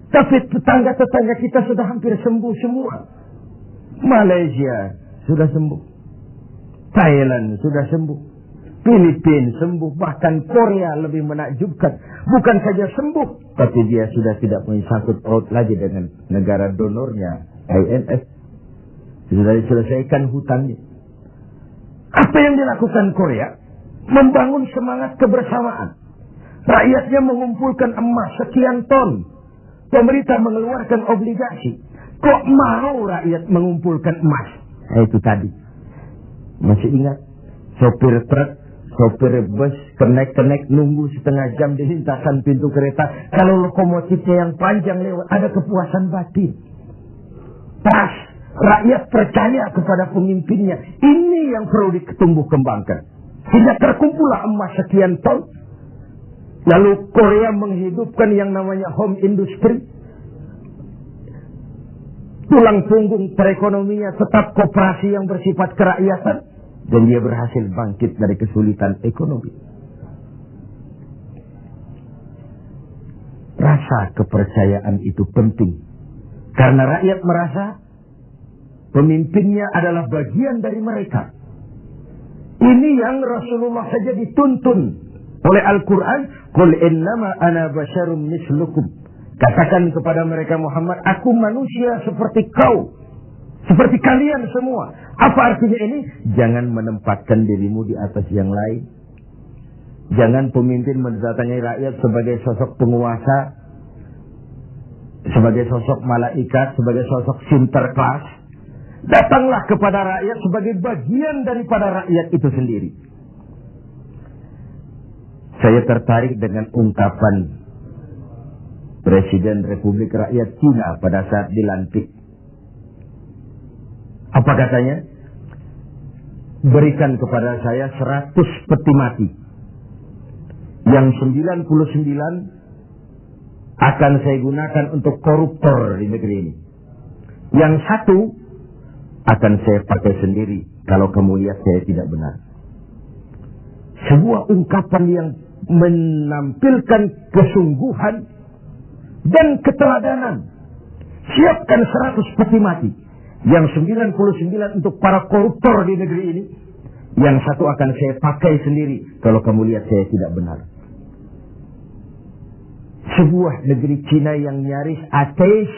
Tapi tetangga-tetangga kita sudah hampir sembuh semua. Malaysia sudah sembuh. Thailand sudah sembuh. Filipina sembuh. Bahkan Korea lebih menakjubkan. Bukan saja sembuh, tapi dia sudah tidak punya sangkut paut lagi dengan negara donornya, IMF. Sudah diselesaikan hutangnya. Apa yang dilakukan Korea? Membangun semangat kebersamaan. Rakyatnya mengumpulkan emas sekian ton. Pemerintah mengeluarkan obligasi. Kok mau rakyat mengumpulkan emas? Itu tadi. Masih ingat? Sopir truk, sopir bus, kenek-kenek nunggu setengah jam di lintasan pintu kereta. Kalau lokomotifnya yang panjang lewat, ada kepuasan batin. Pas, rakyat percaya kepada pemimpinnya. Ini yang perlu ditumbuh kembangkan. Sehingga terkumpullah emas sekian ton. Lalu Korea menghidupkan yang namanya home industry. Tulang punggung perekonomiannya tetap koperasi yang bersifat kerakyatan. Dan dia berhasil bangkit dari kesulitan ekonomi. Rasa kepercayaan itu penting. Karena rakyat merasa pemimpinnya adalah bagian dari mereka. Ini yang Rasulullah saja dituntun oleh Al-Quran. Qul innama ana basyarum mislukum. Katakan kepada mereka Muhammad, aku manusia seperti kau. Seperti kalian semua. Apa artinya ini? Jangan menempatkan dirimu di atas yang lain. Jangan pemimpin mendatangi rakyat sebagai sosok penguasa. Sebagai sosok malaikat. Sebagai sosok sinterklas. Datanglah kepada rakyat sebagai bagian daripada rakyat itu sendiri. Saya tertarik dengan ungkapan Presiden Republik Rakyat Cina pada saat dilantik. Apa katanya? Berikan kepada saya 100 peti mati. Yang 99 akan saya gunakan untuk koruptor di negeri ini. Yang 1 akan saya pakai sendiri kalau kamu lihat saya tidak benar. Sebuah ungkapan yang menampilkan kesungguhan dan keteladanan. Siapkan 100 peti mati. Yang 99 untuk para koruptor di negeri ini. Yang 1 akan saya pakai sendiri kalau kamu lihat saya tidak benar. Sebuah negeri Cina yang nyaris ateis,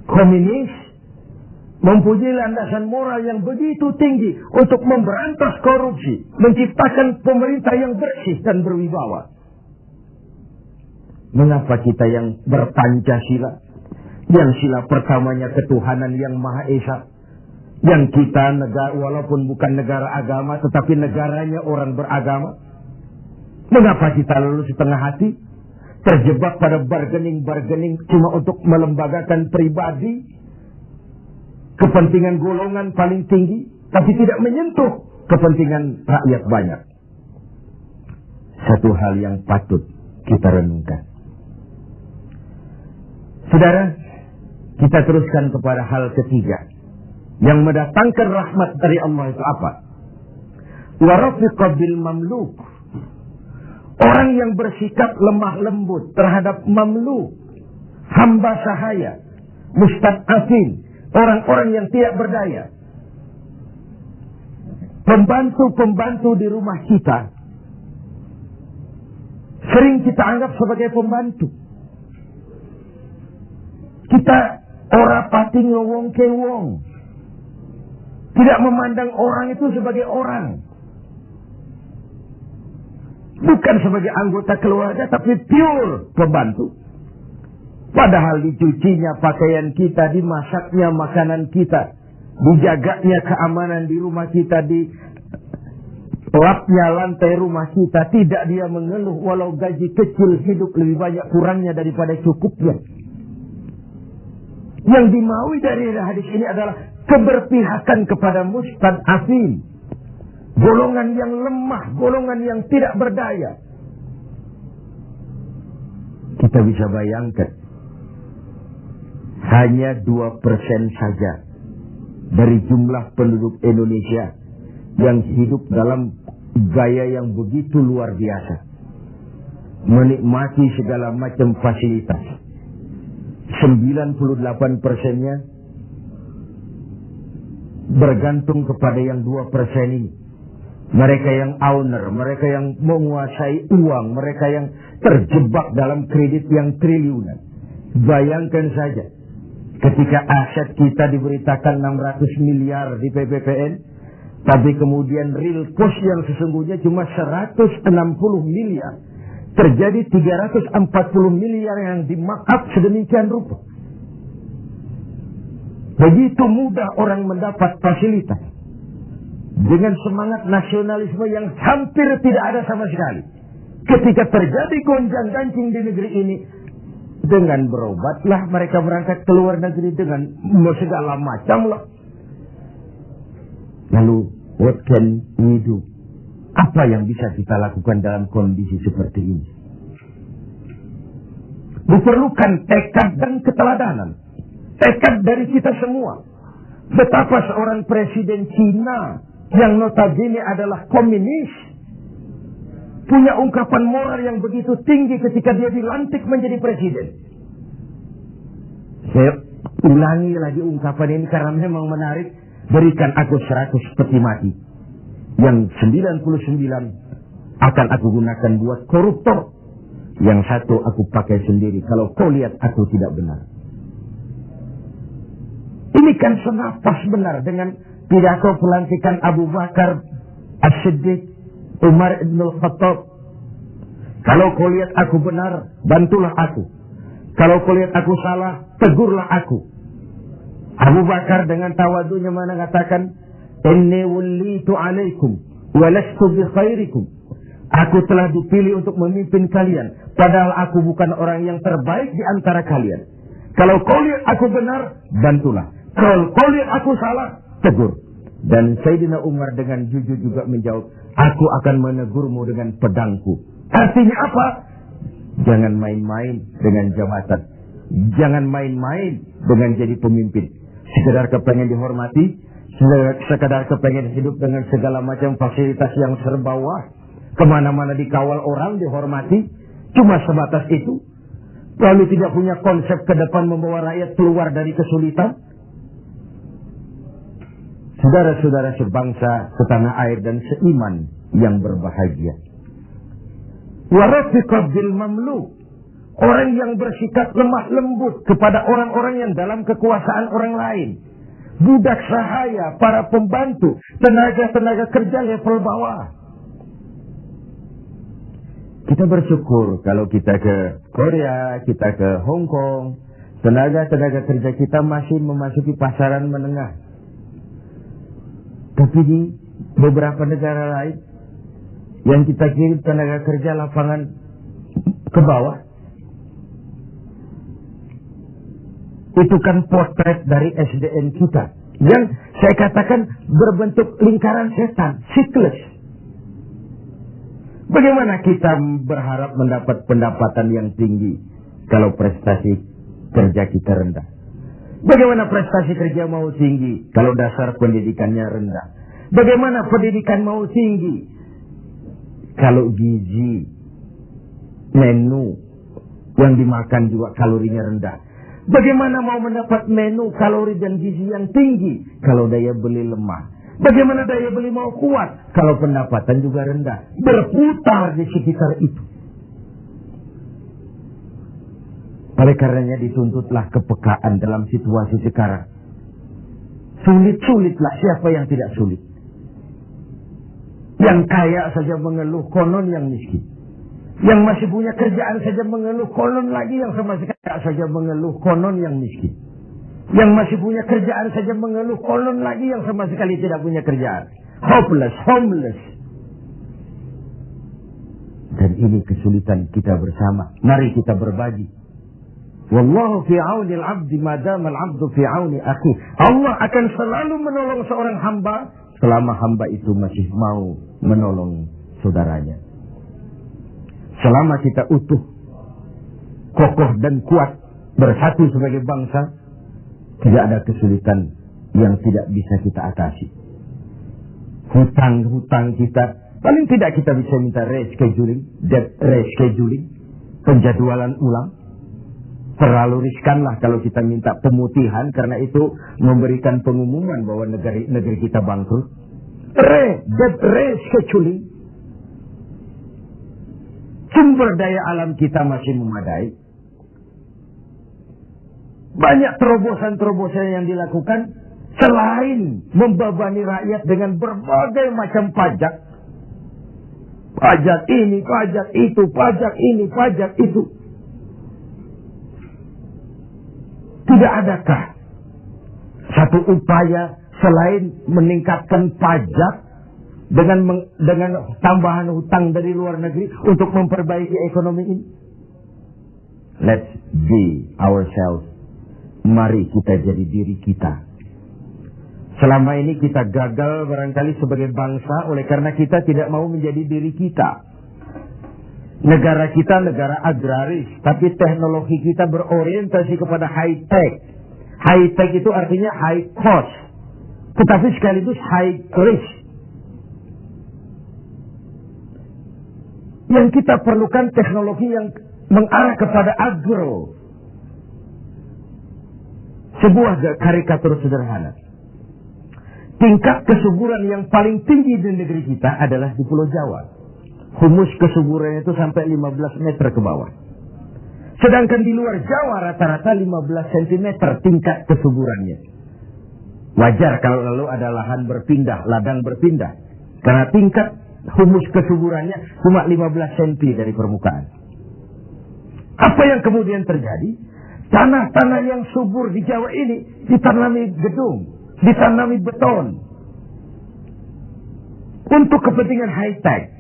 komunis, mempunyai landasan moral yang begitu tinggi untuk memberantas korupsi, menciptakan pemerintah yang bersih dan berwibawa. Mengapa kita yang berpancasila, yang sila pertamanya ketuhanan yang Maha Esa, yang kita negara walaupun bukan negara agama tetapi negaranya orang beragama, mengapa kita lalu setengah hati terjebak pada bargaining cuma untuk melembagakan pribadi, kepentingan golongan paling tinggi, tapi tidak menyentuh kepentingan rakyat banyak. Satu hal yang patut kita renungkan. Saudara, kita teruskan kepada hal ketiga yang mendatangkan rahmat dari Allah itu apa? Wa rafiqa bil mamluk. Orang yang bersikap lemah lembut terhadap mamluk, hamba sahaya, mustad'afin, orang-orang yang tidak berdaya. Pembantu-pembantu di rumah kita sering kita anggap sebagai pembantu. Kita ora pati ngowong ke wong. Tidak memandang orang itu sebagai orang. Bukan sebagai anggota keluarga, tapi pure pembantu. Padahal dicucinya pakaian kita, dimasaknya makanan kita, dijaganya keamanan di rumah kita, di lapnya lantai rumah kita. Tidak dia mengeluh walau gaji kecil, hidup lebih banyak kurangnya daripada cukupnya. Yang dimaui dari hadis ini adalah keberpihakan kepada mustad'afin. golongan yang lemah, golongan yang tidak berdaya. Kita bisa bayangkan, hanya 2% saja dari jumlah penduduk Indonesia yang hidup dalam gaya yang begitu luar biasa, menikmati segala macam fasilitas. 98%-nya bergantung kepada yang 2% ini. Mereka yang owner, mereka yang menguasai uang, mereka yang terjebak dalam kredit yang triliunan. Bayangkan saja, ketika aset kita diberitakan 600 miliar di PPPN, tapi kemudian real cost yang sesungguhnya cuma 160 miliar. Terjadi 340 miliar yang di-markup sedemikian rupa. Begitu mudah orang mendapat fasilitas. Dengan semangat nasionalisme yang hampir tidak ada sama sekali. Ketika terjadi gonjang-ganjing di negeri ini, dengan berobatlah mereka berangkat ke luar negeri dengan segala macam lah. Lalu, what can we do? Apa yang bisa kita lakukan dalam kondisi seperti ini? Diperlukan tekad dan keteladanan. Tekad dari kita semua. Betapa seorang presiden Cina yang notabene adalah komunis punya ungkapan moral yang begitu tinggi ketika dia dilantik menjadi presiden. Saya ulangi lagi ungkapan ini karena memang menarik. Berikan aku 100 peti mati. Yang 99 akan aku gunakan buat koruptor. Yang 1 aku pakai sendiri. Kalau kau lihat aku tidak benar. Ini kan senapas benar dengan pidato pelantikan Abu Bakar As-Siddiq, Umar Ibn Al-Khattab. Kalau kau lihat aku benar, bantulah aku. Kalau kau lihat aku salah, tegurlah aku. Abu Bakar dengan tawadunya mengatakan, Inni wallitu alaikum, walastu bi khairikum. Aku telah dipilih untuk memimpin kalian, padahal aku bukan orang yang terbaik di antara kalian. Kalau kau lihat aku benar, bantulah. Kalau kau lihat aku salah, tegur. Dan Sayyidina Umar dengan jujur juga menjawab, aku akan menegurmu dengan pedangku. Artinya apa? Jangan main-main dengan jabatan. Jangan main-main dengan jadi pemimpin. Sekedar kepengen dihormati, sekedar kepengen hidup dengan segala macam fasilitas yang serba wah. Kemana-mana dikawal orang, dihormati. Cuma sebatas itu. Lalu tidak punya konsep ke depan membawa rakyat keluar dari kesulitan. Saudara-saudara sebangsa, setanah air dan seiman yang berbahagia. Warafiqah bil mamluk. Orang yang bersikap lemah lembut kepada orang-orang yang dalam kekuasaan orang lain. Budak sahaya, para pembantu, tenaga-tenaga kerja level bawah. Kita bersyukur kalau kita ke Korea, kita ke Hong Kong, tenaga-tenaga kerja kita masih memasuki pasaran menengah. Tapi di beberapa negara lain yang kita kirim tenaga kerja lapangan ke bawah, itu kan potret dari SDM kita yang saya katakan berbentuk lingkaran setan, siklus. Bagaimana kita berharap mendapat pendapatan yang tinggi kalau prestasi kerja kita rendah? Bagaimana prestasi kerja mau tinggi kalau dasar pendidikannya rendah? Bagaimana pendidikan mau tinggi kalau gizi, menu yang dimakan juga kalorinya rendah? Bagaimana mau mendapat menu kalori dan gizi yang tinggi kalau daya beli lemah? Bagaimana daya beli mau kuat kalau pendapatan juga rendah? Berputar di sekitar itu. Oleh karenanya dituntutlah kepekaan dalam situasi sekarang. Sulit-sulitlah, siapa yang tidak sulit? Yang kaya saja mengeluh, konon yang miskin. Yang masih punya kerjaan saja mengeluh, konon lagi yang sama sekali saja mengeluh, konon yang miskin. Yang masih punya kerjaan saja mengeluh, konon lagi yang sama sekali tidak punya kerjaan. Hopeless, homeless. Dan ini kesulitan kita bersama. Mari kita berbagi. Wallahu fi auni al-'abdi ma dama al-'abdu fi auni akhi. Allah akan selalu menolong seorang hamba selama hamba itu masih mau menolong saudaranya. Selama kita utuh, kokoh dan kuat, bersatu sebagai bangsa, tidak ada kesulitan yang tidak bisa kita atasi. Hutang-hutang kita, paling tidak kita bisa minta rescheduling, debt rescheduling, penjadwalan ulang. Terlalu riskanlah kalau kita minta pemutihan, karena itu memberikan pengumuman bahwa negeri kita bangkrut. Debt rescheduling. Sumber daya alam kita masih memadai. Banyak terobosan-terobosan yang dilakukan selain membebani rakyat dengan berbagai macam pajak. Pajak ini, pajak itu, pajak ini, pajak itu. Tidak adakah satu upaya selain meningkatkan pajak dengan tambahan hutang dari luar negeri untuk memperbaiki ekonomi ini? Let's be ourselves. Mari kita jadi diri kita. Selama ini kita gagal barangkali sebagai bangsa oleh karena kita tidak mau menjadi diri kita. Negara kita negara agraris, tapi teknologi kita berorientasi kepada high tech. High tech itu artinya high cost, tetapi sekaligus high risk. Yang kita perlukan teknologi yang mengarah kepada agro. Sebuah karikatur sederhana. Tingkat kesuburan yang paling tinggi di negeri kita adalah di Pulau Jawa. Humus kesuburannya itu sampai 15 meter ke bawah. Sedangkan di luar Jawa rata-rata 15 cm tingkat kesuburannya. Wajar kalau lalu ada lahan berpindah, ladang berpindah. Karena tingkat humus kesuburannya cuma 15 cm dari permukaan. Apa yang kemudian terjadi? Tanah-tanah yang subur di Jawa ini ditanami gedung, ditanami beton. Untuk kepentingan high-tech.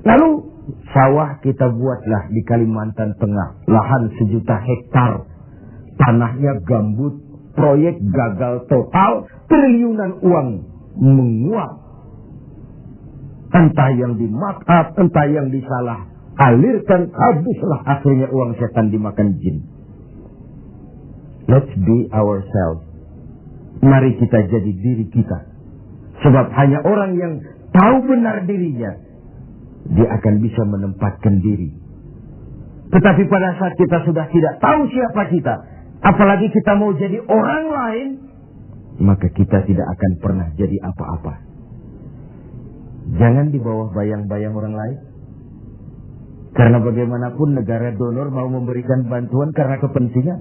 Lalu sawah kita buatlah di Kalimantan Tengah. Lahan 1 juta hektar. Tanahnya gambut. Proyek gagal total. Triliunan uang menguap. Entah yang di-markup, entah yang disalah alirkan, habislah akhirnya uang setan dimakan jin. Let's be ourselves. Mari kita jadi diri kita. Sebab hanya orang yang tahu benar dirinya, dia akan bisa menempatkan diri. Tetapi pada saat kita sudah tidak tahu siapa kita, apalagi kita mau jadi orang lain, maka kita tidak akan pernah jadi apa-apa. Jangan di bawah bayang-bayang orang lain. Karena bagaimanapun negara donor mau memberikan bantuan karena kepentingan.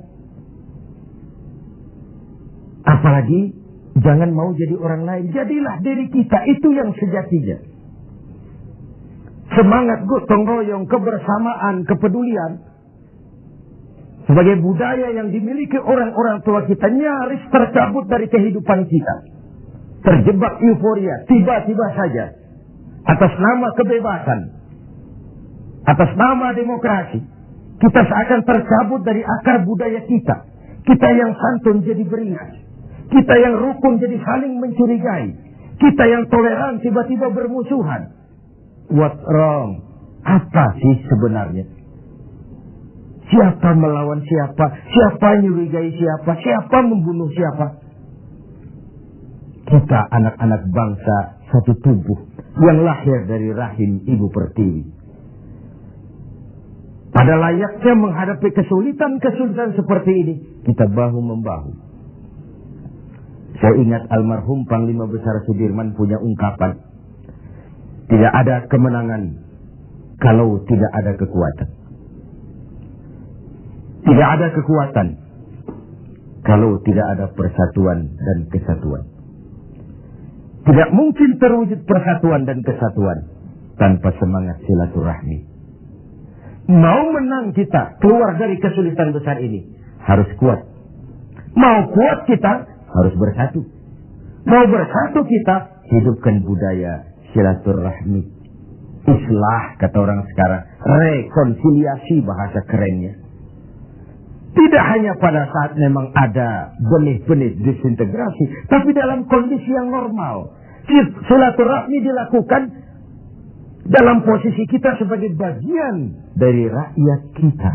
Apalagi jangan mau jadi orang lain. Jadilah diri kita, itu yang sejatinya. Semangat gotong royong, kebersamaan, kepedulian sebagai budaya yang dimiliki orang-orang tua kita nyaris tercabut dari kehidupan kita. Terjebak euforia, tiba-tiba saja atas nama kebebasan, atas nama demokrasi, kita seakan tercabut dari akar budaya kita. Kita yang santun jadi beringas, kita yang rukun jadi saling mencurigai, kita yang toleran tiba-tiba bermusuhan. What's wrong? Apa sih sebenarnya? Siapa melawan siapa? Siapa nyurigai siapa? Siapa membunuh siapa? Kita anak-anak bangsa satu tubuh yang lahir dari rahim Ibu Pertiwi. Pada layaknya menghadapi kesulitan-kesulitan seperti ini, kita bahu-membahu. Saya ingat almarhum Panglima Besar Sudirman punya ungkapan, tidak ada kemenangan kalau tidak ada kekuatan. Tidak ada kekuatan kalau tidak ada persatuan dan kesatuan. Tidak mungkin terwujud persatuan dan kesatuan tanpa semangat silaturahmi. Mau menang kita keluar dari kesulitan besar ini, harus kuat. Mau kuat kita, harus bersatu. Mau bersatu kita, hidupkan budaya silaturahmi. Islah kata orang sekarang, rekonsiliasi bahasa kerennya. Tidak hanya pada saat memang ada benih-benih disintegrasi, tapi dalam kondisi yang normal. Silaturahmi dilakukan dalam posisi kita sebagai bagian dari rakyat kita.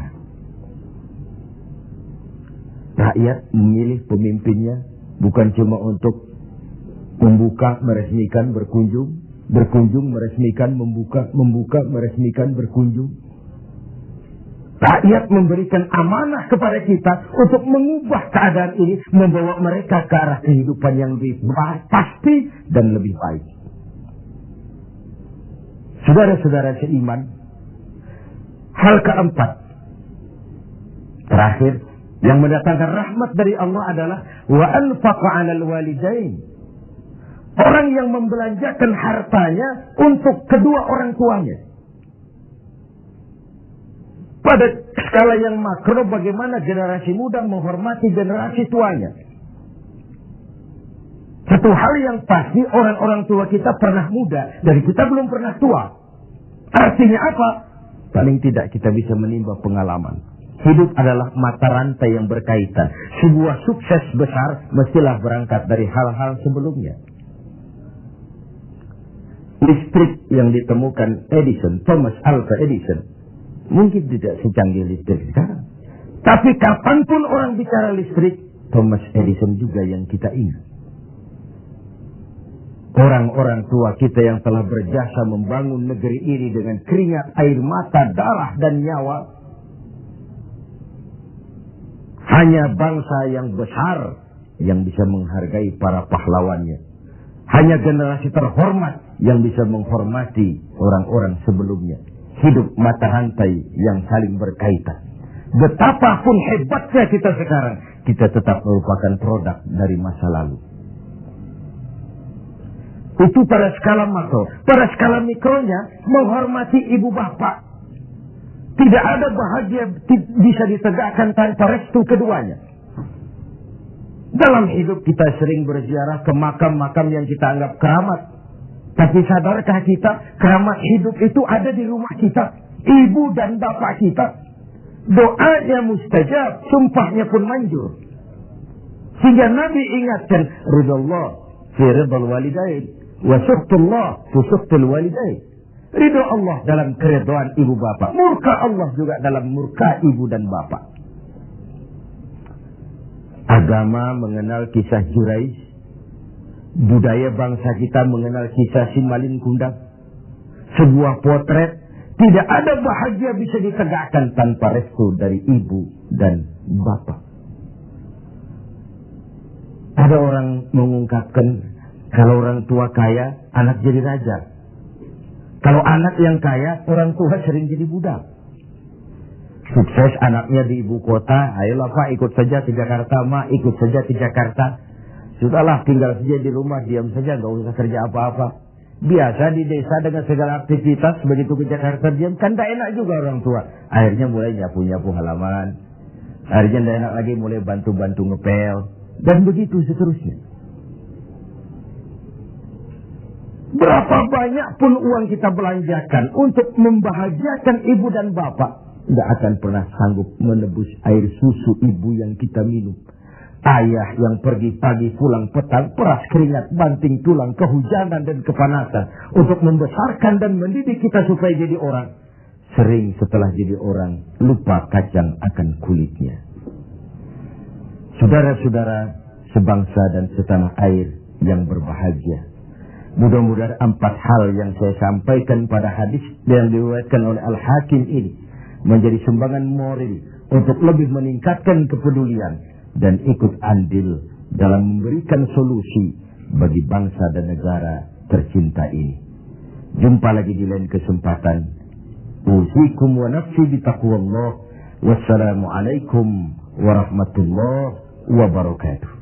Rakyat memilih pemimpinnya bukan cuma untuk membuka, meresmikan, berkunjung, meresmikan, membuka, meresmikan, berkunjung. Rakyat memberikan amanah kepada kita untuk mengubah keadaan ini, membawa mereka ke arah kehidupan yang lebih pasti dan lebih baik. Saudara-saudara seiman, hal keempat, terakhir, yang mendatangkan rahmat dari Allah adalah wa anfaqa 'alal walidain. Orang yang membelanjakan hartanya untuk kedua orang tuanya. Pada skala yang makro, bagaimana generasi muda menghormati generasi tuanya. Satu hal yang pasti, orang-orang tua kita pernah muda, dan kita belum pernah tua. Artinya apa? Paling tidak kita bisa menimba pengalaman. Hidup adalah mata rantai yang berkaitan. Sebuah sukses besar mestilah berangkat dari hal-hal sebelumnya. Listrik yang ditemukan Edison, Thomas Alva Edison, mungkin tidak secanggih listrik sekarang. Tapi kapanpun orang bicara listrik, Thomas Edison juga yang kita ingat. Orang-orang tua kita yang telah berjasa membangun negeri ini dengan keringat, air mata, darah, dan nyawa. Hanya bangsa yang besar yang bisa menghargai para pahlawannya. Hanya generasi terhormat yang bisa menghormati orang-orang sebelumnya. Hidup mata rantai yang saling berkaitan. Betapapun hebatnya kita sekarang, kita tetap merupakan produk dari masa lalu. Itu pada skala makro. Pada skala mikronya, menghormati ibu bapak. Tidak ada bahagia bisa ditegakkan tanpa restu keduanya. Dalam hidup kita sering berziarah ke makam-makam yang kita anggap keramat. Tapi sadarkah kita, keramat hidup itu ada di rumah kita. Ibu dan bapak kita. Doanya mustajab, sumpahnya pun manjur. Sehingga Nabi ingatkan, ridallah fi ridal walidain, wa suhtullah fi suhtul walidain. Ridho Allah dalam keridhaan ibu bapak. Murka Allah juga dalam murka ibu dan bapak. Agama mengenal kisah Jurayj. Budaya bangsa kita mengenal kisah Simalin Kundang. Sebuah potret. Tidak ada bahagia bisa ditegakkan tanpa restu dari ibu dan bapak. Ada orang mengungkapkan, kalau orang tua kaya, anak jadi raja. Kalau anak yang kaya, orang tua sering jadi budak. Sukses anaknya di ibu kota, ayolah Pak ikut saja ke Jakarta, Ma ikut saja ke Jakarta. Sudahlah tinggal saja di rumah, diam saja, gak usah kerja apa-apa. Biasa di desa dengan segala aktivitas, begitu ke Jakarta diam, kan tak enak juga orang tua. Akhirnya mulai nyapu-nyapu halaman. Akhirnya tak enak lagi mulai bantu-bantu ngepel. Dan begitu seterusnya. Berapa banyak pun uang kita belanjakan untuk membahagiakan ibu dan bapak, tidak akan pernah sanggup menebus air susu ibu yang kita minum. Ayah yang pergi pagi pulang petang, peras keringat, banting tulang, kehujanan dan kepanasan untuk membesarkan dan mendidik kita supaya jadi orang. Sering setelah jadi orang, lupa kacang akan kulitnya. Saudara-saudara sebangsa dan setanah air yang berbahagia. Mudah-mudahan 4 hal yang saya sampaikan pada hadis yang diriwayatkan oleh Al-Hakim ini menjadi sumbangan moral untuk lebih meningkatkan kepedulian dan ikut andil dalam memberikan solusi bagi bangsa dan negara tercinta ini. Jumpa lagi di lain kesempatan. Usikum wa nafsi bitaqwallah. Wassalamualaikum warahmatullahi wabarakatuh.